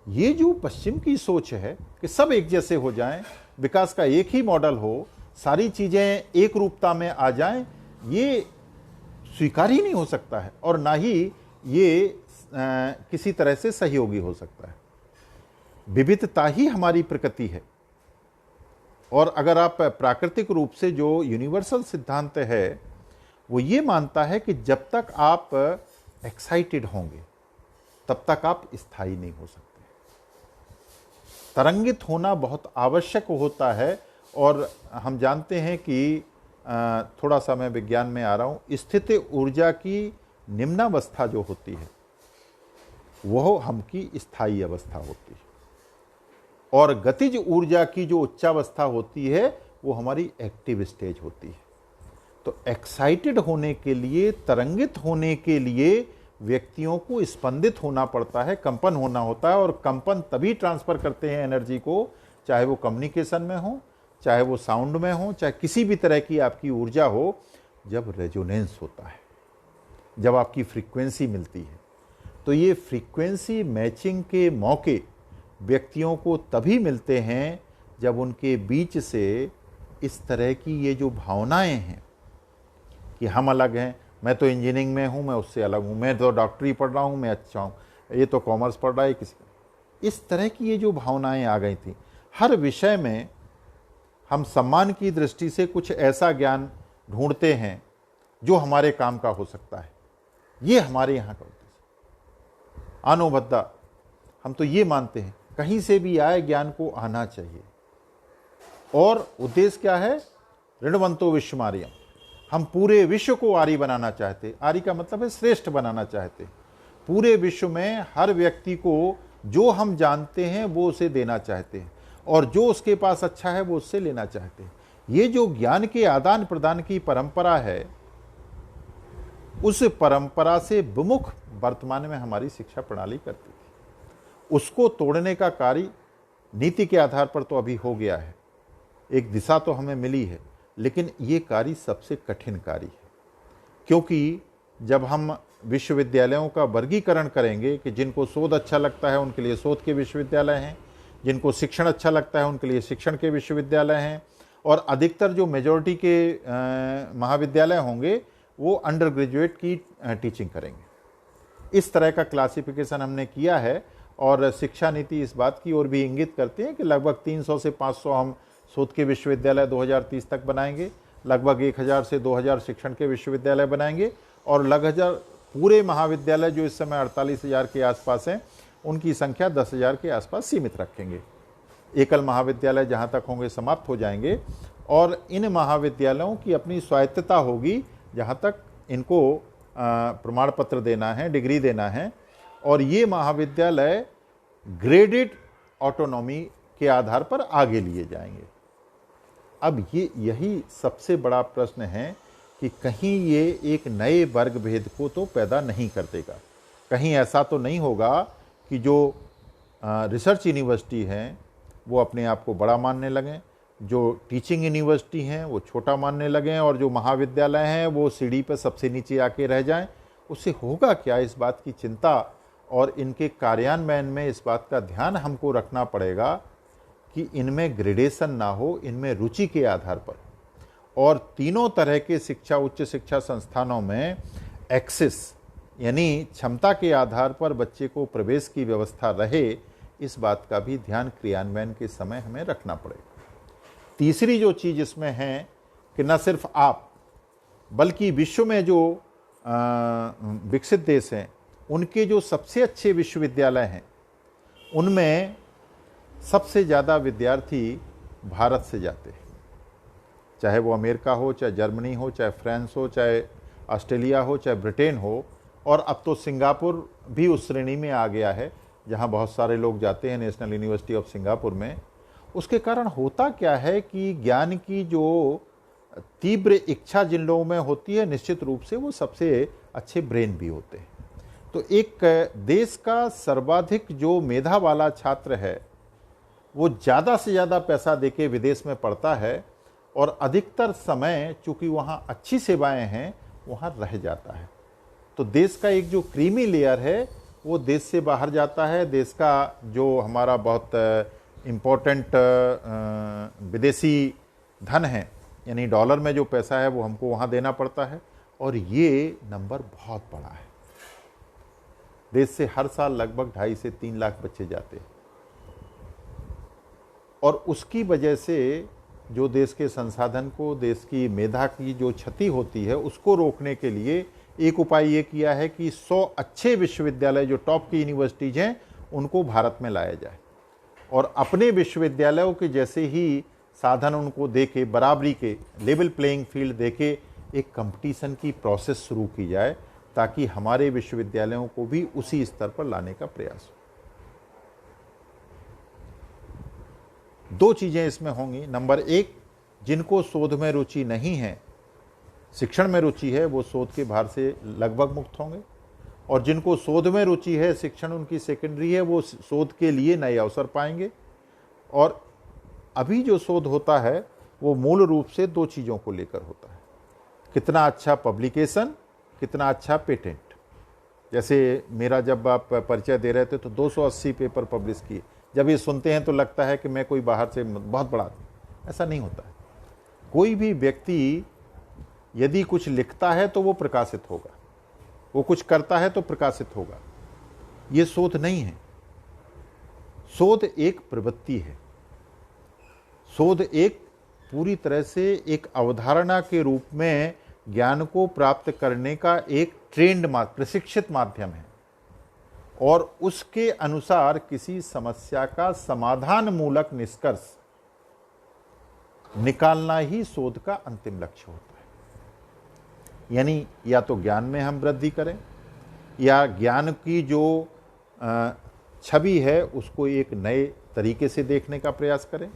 ये जो पश्चिम की सोच है कि सब एक जैसे हो जाएं, विकास का एक ही मॉडल हो, सारी चीजें एक रूपता में आ जाएं, ये स्वीकार ही नहीं हो सकता है और ना ही ये किसी तरह से सहयोगी हो सकता है। विविधता ही हमारी प्रकृति है और अगर आप प्राकृतिक रूप से जो यूनिवर्सल सिद्धांत है वो ये मानता है कि जब तक आप एक्साइटेड होंगे तब तक आप स्थायी नहीं हो सकते। तरंगित होना बहुत आवश्यक होता है और हम जानते हैं कि थोड़ा सा मैं विज्ञान में आ रहा हूँ, स्थित ऊर्जा की निम्नावस्था जो होती है वह हम की स्थायी अवस्था होती है और गतिज ऊर्जा की जो उच्चावस्था होती है वो हमारी एक्टिव स्टेज होती है। तो एक्साइटेड होने के लिए, तरंगित होने के लिए व्यक्तियों को स्पंदित होना पड़ता है, कंपन होना होता है और कंपन तभी ट्रांसफर करते हैं एनर्जी को, चाहे वो कम्युनिकेशन में हो, चाहे वो साउंड में हो, चाहे किसी भी तरह की आपकी ऊर्जा हो, जब रेजोनेंस होता है, जब आपकी फ्रीक्वेंसी मिलती है। तो ये फ्रीक्वेंसी मैचिंग के मौके व्यक्तियों को तभी मिलते हैं जब उनके बीच से इस तरह की ये जो भावनाएं हैं कि हम अलग हैं, मैं तो इंजीनियरिंग में हूँ, मैं उससे अलग हूँ, मैं तो डॉक्टरी पढ़ रहा हूँ, मैं अच्छा हूँ, ये तो कॉमर्स पढ़ रहा है किसी, इस तरह की ये जो भावनाएं आ गई थी। हर विषय में हम सम्मान की दृष्टि से कुछ ऐसा ज्ञान ढूंढते हैं जो हमारे काम का हो सकता है। ये हमारे यहाँ का उद्देश्य, अनोबद्धा हम तो ये मानते हैं कहीं से भी आए ज्ञान को आना चाहिए। और उद्देश्य क्या है? ऋणवंतो विश्वमार्यम, हम पूरे विश्व को आर्य बनाना चाहते। आर्य का मतलब है श्रेष्ठ बनाना चाहते। पूरे विश्व में हर व्यक्ति को जो हम जानते हैं वो उसे देना चाहते हैं और जो उसके पास अच्छा है वो उससे लेना चाहते हैं। ये जो ज्ञान के आदान प्रदान की परंपरा है, उस परंपरा से विमुख वर्तमान में हमारी शिक्षा प्रणाली करती थी। उसको तोड़ने का कार्य नीति के आधार पर तो अभी हो गया है, एक दिशा तो हमें मिली है, लेकिन ये कार्य सबसे कठिन कार्य है। क्योंकि जब हम विश्वविद्यालयों का वर्गीकरण करेंगे कि जिनको शोध अच्छा लगता है उनके लिए शोध के विश्वविद्यालय हैं, जिनको शिक्षण अच्छा लगता है उनके लिए शिक्षण के विश्वविद्यालय हैं, और अधिकतर जो मेजॉरिटी के महाविद्यालय होंगे वो अंडर ग्रेजुएट की टीचिंग करेंगे। इस तरह का क्लासिफिकेशन हमने किया है और शिक्षा नीति इस बात की ओर भी इंगित करती है कि लगभग 300 से 500 हम शोध के विश्वविद्यालय 2030 तक बनाएंगे, लगभग 1000 से 2000 शिक्षण के विश्वविद्यालय बनाएंगे और लगभग पूरे महाविद्यालय जो इस समय 48,000 के आसपास हैं उनकी संख्या 10,000 के आसपास सीमित रखेंगे। एकल महाविद्यालय जहाँ तक होंगे समाप्त हो जाएंगे और इन महाविद्यालयों की अपनी स्वायत्तता होगी जहाँ तक इनको प्रमाण पत्र देना है, डिग्री देना है, और ये महाविद्यालय ग्रेडेड ऑटोनॉमी के आधार पर आगे लिए जाएंगे। अब यही सबसे बड़ा प्रश्न है कि कहीं ये एक नए वर्ग भेद को तो पैदा नहीं कर देगा। कहीं ऐसा तो नहीं होगा कि जो रिसर्च यूनिवर्सिटी हैं वो अपने आप को बड़ा मानने लगें, जो टीचिंग यूनिवर्सिटी हैं वो छोटा मानने लगें, और जो महाविद्यालय हैं वो सीढ़ी पर सबसे नीचे आके रह जाएं। उससे होगा क्या, इस बात की चिंता और इनके कार्यान्वयन में इस बात का ध्यान हमको रखना पड़ेगा कि इनमें ग्रेडेशन ना हो, इनमें रुचि के आधार पर। और तीनों तरह के शिक्षा, उच्च शिक्षा संस्थानों में एक्सेस यानी क्षमता के आधार पर बच्चे को प्रवेश की व्यवस्था रहे, इस बात का भी ध्यान क्रियान्वयन के समय हमें रखना पड़ेगा। तीसरी जो चीज़ इसमें है कि न सिर्फ आप बल्कि विश्व में जो विकसित देश हैं उनके जो सबसे अच्छे विश्वविद्यालय हैं उनमें सबसे ज़्यादा विद्यार्थी भारत से जाते हैं, चाहे वो अमेरिका हो, चाहे जर्मनी हो, चाहे फ्रांस हो, चाहे ऑस्ट्रेलिया हो, चाहे ब्रिटेन हो, और अब तो सिंगापुर भी उस श्रेणी में आ गया है जहां बहुत सारे लोग जाते हैं नेशनल यूनिवर्सिटी ऑफ सिंगापुर में। उसके कारण होता क्या है कि ज्ञान की जो तीव्र इच्छा जिन लोगों में होती है, निश्चित रूप से वो सबसे अच्छे ब्रेन भी होते हैं। तो एक देश का सर्वाधिक जो मेधा वाला छात्र है वो ज़्यादा से ज़्यादा पैसा देके विदेश में पढ़ता है, और अधिकतर समय चूंकि वहाँ अच्छी सेवाएं हैं वहाँ रह जाता है। तो देश का एक जो क्रीमी लेयर है वो देश से बाहर जाता है। देश का जो हमारा बहुत इम्पोर्टेंट विदेशी धन है, यानी डॉलर में जो पैसा है वो हमको वहाँ देना पड़ता है, और ये नंबर बहुत बड़ा है। देश से हर साल लगभग 2.5 से 3 लाख बच्चे जाते हैं, और उसकी वजह से जो देश के संसाधन को, देश की मेधा की जो क्षति होती है उसको रोकने के लिए एक उपाय ये किया है कि 100 अच्छे विश्वविद्यालय जो टॉप की यूनिवर्सिटीज हैं उनको भारत में लाया जाए, और अपने विश्वविद्यालयों के जैसे ही साधन उनको देके, बराबरी के लेवल प्लेइंग फील्ड देके एक कंपटीशन की प्रोसेस शुरू की जाए, ताकि हमारे विश्वविद्यालयों को भी उसी स्तर पर लाने का प्रयास हो। 2 चीज़ें इसमें होंगी। नंबर 1, जिनको शोध में रुचि नहीं है, शिक्षण में रुचि है, वो शोध के भार से लगभग मुक्त होंगे, और जिनको शोध में रुचि है, शिक्षण उनकी सेकेंडरी है, वो शोध के लिए नए अवसर पाएंगे। और अभी जो शोध होता है वो मूल रूप से 2 चीज़ों को लेकर होता है, कितना अच्छा पब्लिकेशन, कितना अच्छा पेटेंट। जैसे मेरा जब आप परिचय दे रहे थे तो 280 पेपर पब्लिश किए। जब ये सुनते हैं तो लगता है कि मैं कोई बाहर से बहुत बड़ा, ऐसा नहीं होता है। कोई भी व्यक्ति यदि कुछ लिखता है तो वो प्रकाशित होगा, वो कुछ करता है तो प्रकाशित होगा। ये शोध नहीं है। शोध एक प्रवृत्ति है। शोध एक पूरी तरह से एक अवधारणा के रूप में ज्ञान को प्राप्त करने का एक ट्रेंड, प्रशिक्षित माध्यम है, और उसके अनुसार किसी समस्या का समाधान मूलक निष्कर्ष निकालना ही शोध का अंतिम लक्ष्य होता है। यानी या तो ज्ञान में हम वृद्धि करें, या ज्ञान की जो छवि है उसको एक नए तरीके से देखने का प्रयास करें,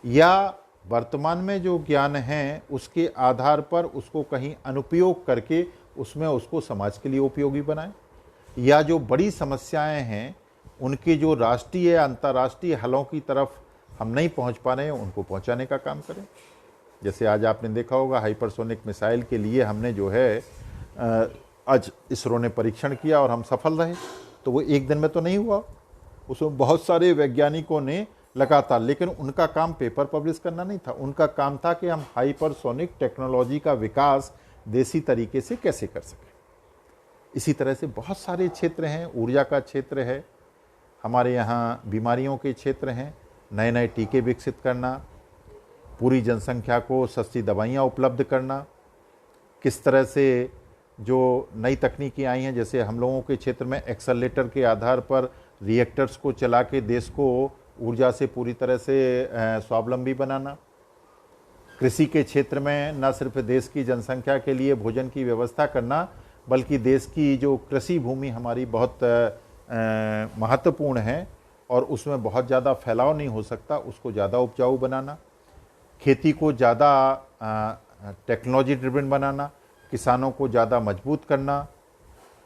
या वर्तमान में जो ज्ञान है उसके आधार पर उसको कहीं अनुपयोग करके उसमें उसको समाज के लिए उपयोगी बनाएं, या जो बड़ी समस्याएं हैं उनके जो राष्ट्रीय या अंतर्राष्ट्रीय हलों की तरफ हम नहीं पहुंच पा रहे हैं उनको पहुंचाने का काम करें। जैसे आज आपने देखा होगा हाइपरसोनिक मिसाइल के लिए हमने जो है आज इसरो ने परीक्षण किया और हम सफल रहे। तो वो एक दिन में तो नहीं हुआ, उसमें बहुत सारे वैज्ञानिकों ने लगातार, लेकिन उनका काम पेपर पब्लिश करना नहीं था। उनका काम था कि हम हाइपरसोनिक टेक्नोलॉजी का विकास देसी तरीके से कैसे कर सकें। इसी तरह से बहुत सारे क्षेत्र हैं, ऊर्जा का क्षेत्र है, हमारे यहाँ बीमारियों के क्षेत्र हैं, नए नए टीके विकसित करना, पूरी जनसंख्या को सस्ती दवाइयाँ उपलब्ध करना, किस तरह से जो नई तकनीकी आई हैं, जैसे हम लोगों के क्षेत्र में एक्सेलरेटर के आधार पर रिएक्टर्स को चला के देश को ऊर्जा से पूरी तरह से स्वावलंबी बनाना, कृषि के क्षेत्र में न सिर्फ देश की जनसंख्या के लिए भोजन की व्यवस्था करना, बल्कि देश की जो कृषि भूमि हमारी बहुत महत्वपूर्ण है और उसमें बहुत ज़्यादा फैलाव नहीं हो सकता, उसको ज़्यादा उपजाऊ बनाना, खेती को ज़्यादा टेक्नोलॉजी ड्रिवन बनाना, किसानों को ज़्यादा मजबूत करना,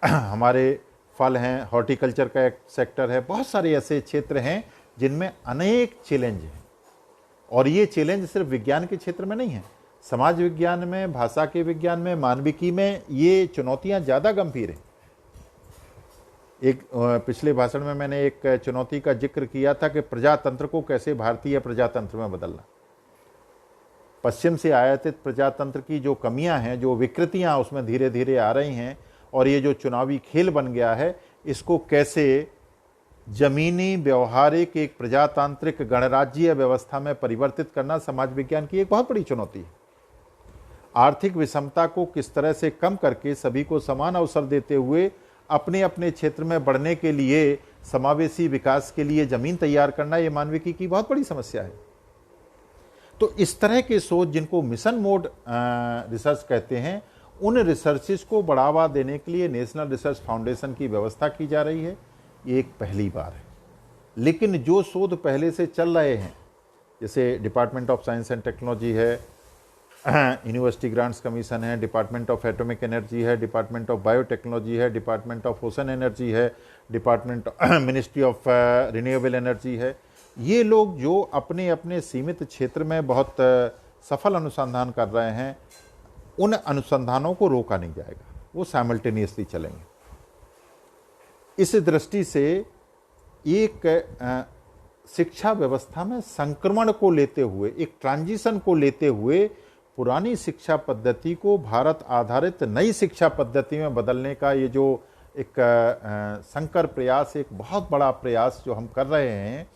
हमारे फल हैं, हॉर्टिकल्चर का एक सेक्टर है, बहुत सारे ऐसे क्षेत्र हैं जिनमें अनेक चैलेंज हैं। और ये चैलेंज सिर्फ विज्ञान के क्षेत्र में नहीं है, समाज विज्ञान में, भाषा के विज्ञान में, मानविकी में ये चुनौतियां ज़्यादा गंभीर हैं। एक पिछले भाषण में मैंने एक चुनौती का जिक्र किया था कि प्रजातंत्र को कैसे भारतीय प्रजातंत्र में बदलना। पश्चिम से आयातित प्रजातंत्र की जो कमियां हैं, जो विकृतियां उसमें धीरे धीरे आ रही हैं, और ये जो चुनावी खेल बन गया है, इसको कैसे जमीनी व्यवहारिक एक प्रजातांत्रिक गणराज्यीय व्यवस्था में परिवर्तित करना समाज विज्ञान की एक बहुत बड़ी चुनौती है। आर्थिक विषमता को किस तरह से कम करके सभी को समान अवसर देते हुए अपने अपने क्षेत्र में बढ़ने के लिए, समावेशी विकास के लिए जमीन तैयार करना, ये मानविकी की बहुत बड़ी समस्या है। तो इस तरह के सोच, जिनको मिशन मोड रिसर्च कहते हैं, उन रिसर्चेस को बढ़ावा देने के लिए नेशनल रिसर्च फाउंडेशन की व्यवस्था की जा रही है। ये एक पहली बार है, लेकिन जो शोध पहले से चल रहे हैं, जैसे department of science and technology है, यूनिवर्सिटी ग्रांट्स कमीशन है, डिपार्टमेंट ऑफ एटॉमिक एनर्जी है, डिपार्टमेंट ऑफ बायोटेक्नोलॉजी है, डिपार्टमेंट ऑफ ओशन एनर्जी है, department ministry of renewable energy है, ये लोग जो अपने अपने सीमित क्षेत्र में बहुत सफल अनुसंधान कर रहे हैं, उन अनुसंधानों को रोका नहीं जाएगा, वो साइमल्टेनियसली चलेंगे। इस दृष्टि से एक शिक्षा व्यवस्था में संक्रमण को लेते हुए, एक ट्रांजिशन को लेते हुए, पुरानी शिक्षा पद्धति को भारत आधारित नई शिक्षा पद्धति में बदलने का ये जो एक संकर प्रयास, एक बहुत बड़ा प्रयास जो हम कर रहे हैं,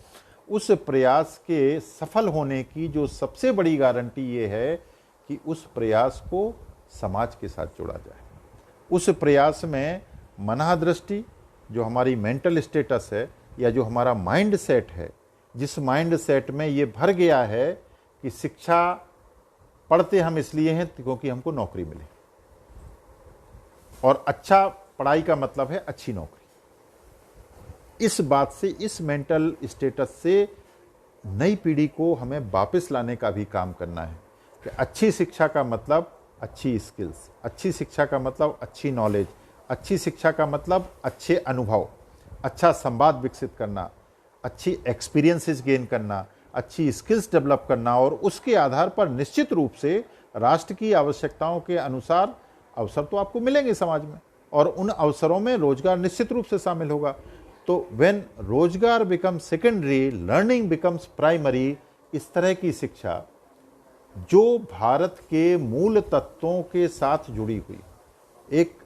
उस प्रयास के सफल होने की जो सबसे बड़ी गारंटी ये है कि उस प्रयास को समाज के साथ जोड़ा जाए। उस प्रयास में मनःदृष्टि, जो हमारी मेंटल स्टेटस है, या जो हमारा माइंड सेट है, जिस माइंड सेट में ये भर गया है कि शिक्षा पढ़ते हम इसलिए हैं क्योंकि हमको नौकरी मिले, और अच्छा पढ़ाई का मतलब है अच्छी नौकरी। इस बात से, इस मेंटल स्टेटस से नई पीढ़ी को हमें वापस लाने का भी काम करना है कि अच्छी शिक्षा का मतलब अच्छी स्किल्स, अच्छी शिक्षा का मतलब अच्छी नॉलेज, अच्छी शिक्षा का मतलब अच्छे अनुभव, अच्छा संवाद विकसित करना, अच्छी एक्सपीरियंसेस गेन करना, अच्छी स्किल्स डेवलप करना, और उसके आधार पर निश्चित रूप से राष्ट्र की आवश्यकताओं के अनुसार अवसर तो आपको मिलेंगे समाज में, और उन अवसरों में रोजगार निश्चित रूप से शामिल होगा। तो व्हेन रोजगार become secondary, learning becomes primary, इस तरह की शिक्षा जो भारत के मूल तत्वों के साथ जुड़ी हुई, एक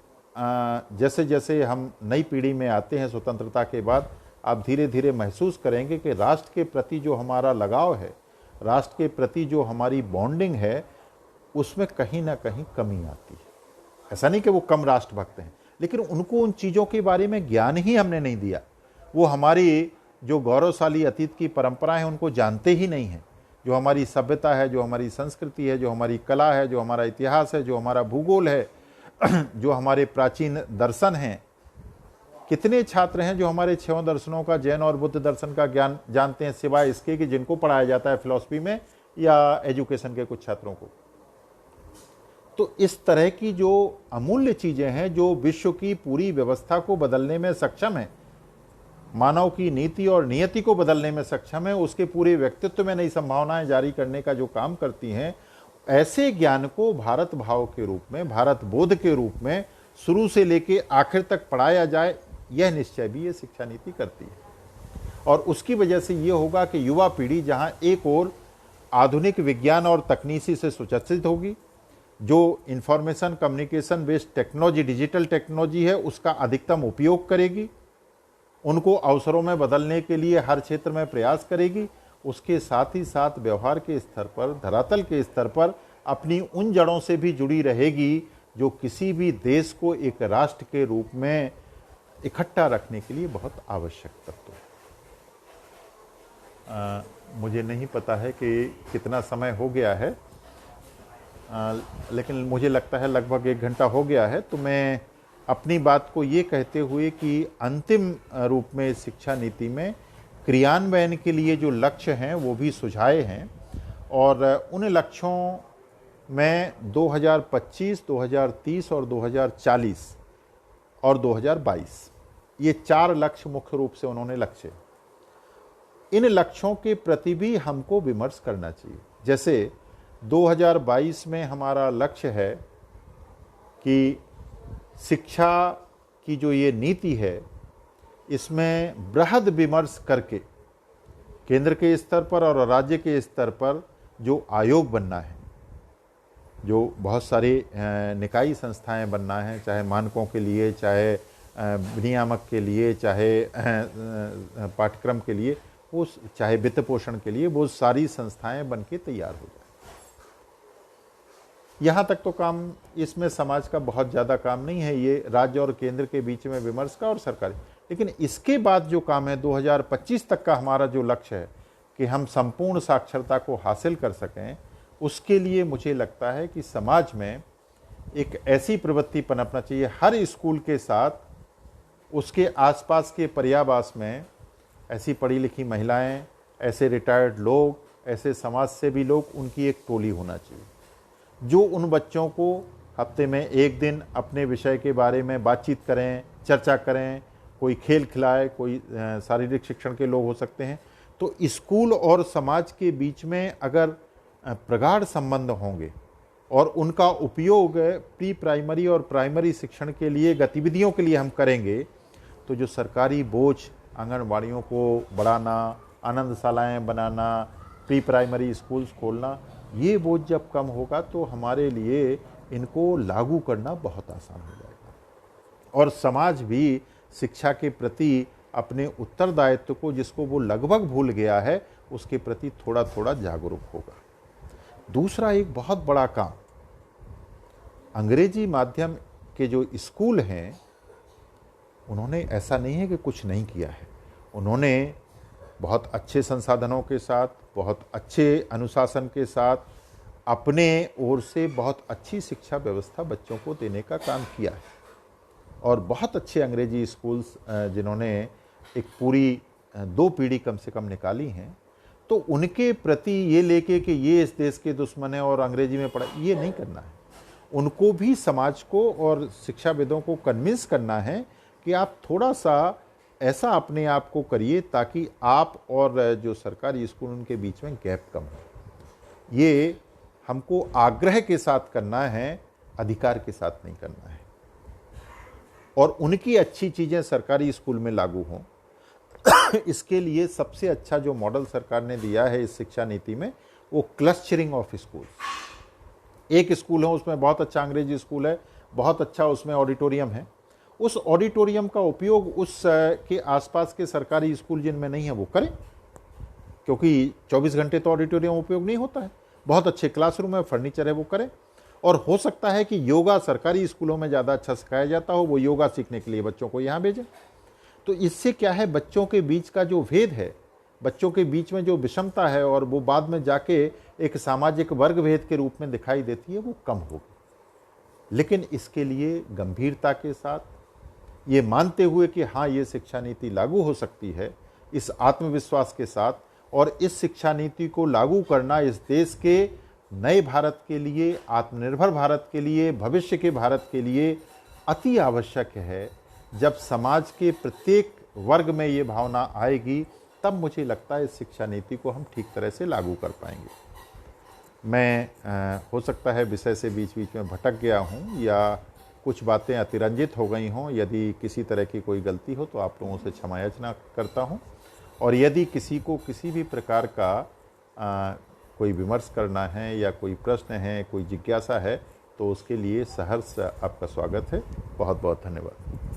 जैसे जैसे हम नई पीढ़ी में आते हैं स्वतंत्रता के बाद, आप धीरे धीरे महसूस करेंगे कि राष्ट्र के प्रति जो हमारा लगाव है, राष्ट्र के प्रति जो हमारी बॉन्डिंग है, उसमें कहीं ना कहीं कमी आती है। ऐसा नहीं कि वो कम राष्ट्रभक्त हैं, लेकिन उनको उन चीज़ों के बारे में ज्ञान ही हमने नहीं दिया। वो हमारी जो गौरवशाली अतीत की परंपराएं हैं उनको जानते ही नहीं हैं। जो हमारी सभ्यता है, जो हमारी संस्कृति है, जो हमारी कला है, जो हमारा इतिहास है, जो हमारा भूगोल है, जो हमारे प्राचीन दर्शन हैं, कितने छात्र हैं जो हमारे छहों दर्शनों का, जैन और बुद्ध दर्शन का ज्ञान जानते हैं, सिवाय इसके कि जिनको पढ़ाया जाता है फिलॉसफी में या एजुकेशन के कुछ छात्रों को। तो इस तरह की जो अमूल्य चीजें हैं, जो विश्व की पूरी व्यवस्था को बदलने में सक्षम है, मानव की नीति और नियति को बदलने में सक्षम है, उसके पूरे व्यक्तित्व में नई संभावनाएं जारी करने का जो काम करती हैं, ऐसे ज्ञान को भारत भाव के रूप में, भारत बोध के रूप में शुरू से लेके आखिर तक पढ़ाया जाए, यह निश्चय भी ये शिक्षा नीति करती है। और उसकी वजह से ये होगा कि युवा पीढ़ी जहां एक ओर आधुनिक विज्ञान और तकनीकी से सुसज्जित होगी, जो information communication based technology, digital technology है, उसका अधिकतम उपयोग करेगी, उनको अवसरों में बदलने के लिए हर क्षेत्र में प्रयास करेगी, उसके साथ ही साथ व्यवहार के स्तर पर, धरातल के स्तर पर अपनी उन जड़ों से भी जुड़ी रहेगी जो किसी भी देश को एक राष्ट्र के रूप में इकट्ठा रखने के लिए बहुत आवश्यक तत्व है। मुझे नहीं पता है कि कितना समय हो गया है, लेकिन मुझे लगता है लगभग 1 घंटा हो गया है, तो मैं अपनी बात को ये कहते हुए कि अंतिम रूप में शिक्षा नीति में क्रियान्वयन के लिए जो लक्ष्य हैं वो भी सुझाए हैं, और उन लक्ष्यों में 2025, 2030 और 2040 और 2022 ये 4 लक्ष्य मुख्य रूप से उन्होंने लक्ष्य। इन लक्ष्यों के प्रति भी हमको विमर्श करना चाहिए। जैसे 2022 में हमारा लक्ष्य है कि शिक्षा की जो ये नीति है इसमें बृहद विमर्श करके केंद्र के स्तर पर और राज्य के स्तर पर जो आयोग बनना है, जो बहुत सारी निकाय संस्थाएं बनना है, चाहे मानकों के लिए, चाहे विनियामक के लिए, चाहे पाठ्यक्रम के लिए, वो चाहे वित्त पोषण के लिए, वो सारी संस्थाएं बन के तैयार हो जाए। यहाँ तक तो काम इसमें समाज का बहुत ज़्यादा काम नहीं है, ये राज्य और केंद्र के बीच में विमर्श का और सरकारी। लेकिन इसके बाद जो काम है 2025 तक का हमारा जो लक्ष्य है कि हम संपूर्ण साक्षरता को हासिल कर सकें, उसके लिए मुझे लगता है कि समाज में एक ऐसी प्रवृत्ति पनपना चाहिए, हर स्कूल के साथ उसके आसपास के पर्यावास में ऐसी पढ़ी लिखी महिलाएं, ऐसे रिटायर्ड लोग, ऐसे समाज सेवी लोग, उनकी एक टोली होना चाहिए जो उन बच्चों को हफ्ते में 1 दिन अपने विषय के बारे में बातचीत करें, चर्चा करें, कोई खेल खिलाए, कोई शारीरिक शिक्षण के लोग हो सकते हैं। तो स्कूल और समाज के बीच में अगर प्रगाढ़ संबंध होंगे और उनका उपयोग प्री प्राइमरी और प्राइमरी शिक्षण के लिए गतिविधियों के लिए हम करेंगे, तो जो सरकारी बोझ आंगनबाड़ियों को बढ़ाना, आनंदशालाएं बनाना, प्री प्राइमरी स्कूल्स खोलना, ये बोझ जब कम होगा तो हमारे लिए इनको लागू करना बहुत आसान हो जाएगा, और समाज भी शिक्षा के प्रति अपने उत्तरदायित्व को, जिसको वो लगभग भूल गया है, उसके प्रति थोड़ा थोड़ा जागरूक होगा। दूसरा एक बहुत बड़ा काम, अंग्रेजी माध्यम के जो स्कूल हैं उन्होंने ऐसा नहीं है कि कुछ नहीं किया है, उन्होंने बहुत अच्छे संसाधनों के साथ, बहुत अच्छे अनुशासन के साथ अपने ओर से बहुत अच्छी शिक्षा व्यवस्था बच्चों को देने का काम किया है, और बहुत अच्छे अंग्रेजी स्कूल्स जिन्होंने एक पूरी 2 पीढ़ी कम से कम निकाली हैं, तो उनके प्रति ये लेके कि ये इस देश के दुश्मन है और अंग्रेजी में पढ़ा, ये नहीं करना है। उनको भी समाज को और शिक्षाविदों को कन्विंस करना है कि आप थोड़ा सा ऐसा अपने आप को करिए ताकि आप और जो सरकारी स्कूल उनके बीच में गैप कम हो। ये हमको आग्रह के साथ करना है, अधिकार के साथ नहीं करना है, और उनकी अच्छी चीज़ें सरकारी स्कूल में लागू हों। इसके लिए सबसे अच्छा जो मॉडल सरकार ने दिया है इस शिक्षा नीति में, वो क्लस्टरिंग ऑफ स्कूल। एक स्कूल है उसमें बहुत अच्छा अंग्रेजी स्कूल है, बहुत अच्छा उसमें ऑडिटोरियम है, उस ऑडिटोरियम का उपयोग उस के आसपास के सरकारी स्कूल जिनमें नहीं है वो करें, क्योंकि 24 घंटे तो ऑडिटोरियम उपयोग नहीं होता है। बहुत अच्छे क्लासरूम है, फर्नीचर है, वो करें। और हो सकता है कि योगा सरकारी स्कूलों में ज़्यादा अच्छा सिखाया जाता हो, वो योगा सीखने के लिए बच्चों को यहाँ भेजें। तो इससे क्या है, बच्चों के बीच का जो भेद है, बच्चों के बीच में जो विषमता है, और वो बाद में जाके एक सामाजिक वर्ग भेद के रूप में दिखाई देती है, वो कम होगी। लेकिन इसके लिए गंभीरता के साथ, ये मानते हुए कि हाँ ये शिक्षा नीति लागू हो सकती है, इस आत्मविश्वास के साथ, और इस शिक्षा नीति को लागू करना इस देश के नए भारत के लिए, आत्मनिर्भर भारत के लिए, भविष्य के भारत के लिए अति आवश्यक है। जब समाज के प्रत्येक वर्ग में ये भावना आएगी, तब मुझे लगता है इस शिक्षा नीति को हम ठीक तरह से लागू कर पाएंगे। मैं हो सकता है विषय से बीच बीच में भटक गया हूँ, या कुछ बातें अतिरंजित हो गई हों। यदि किसी तरह की कोई गलती हो तो आप लोगों से क्षमा याचना करता हूं। और यदि किसी को किसी भी प्रकार का कोई विमर्श करना है, या कोई प्रश्न है, कोई जिज्ञासा है, तो उसके लिए सहर्ष आपका स्वागत है। बहुत बहुत धन्यवाद।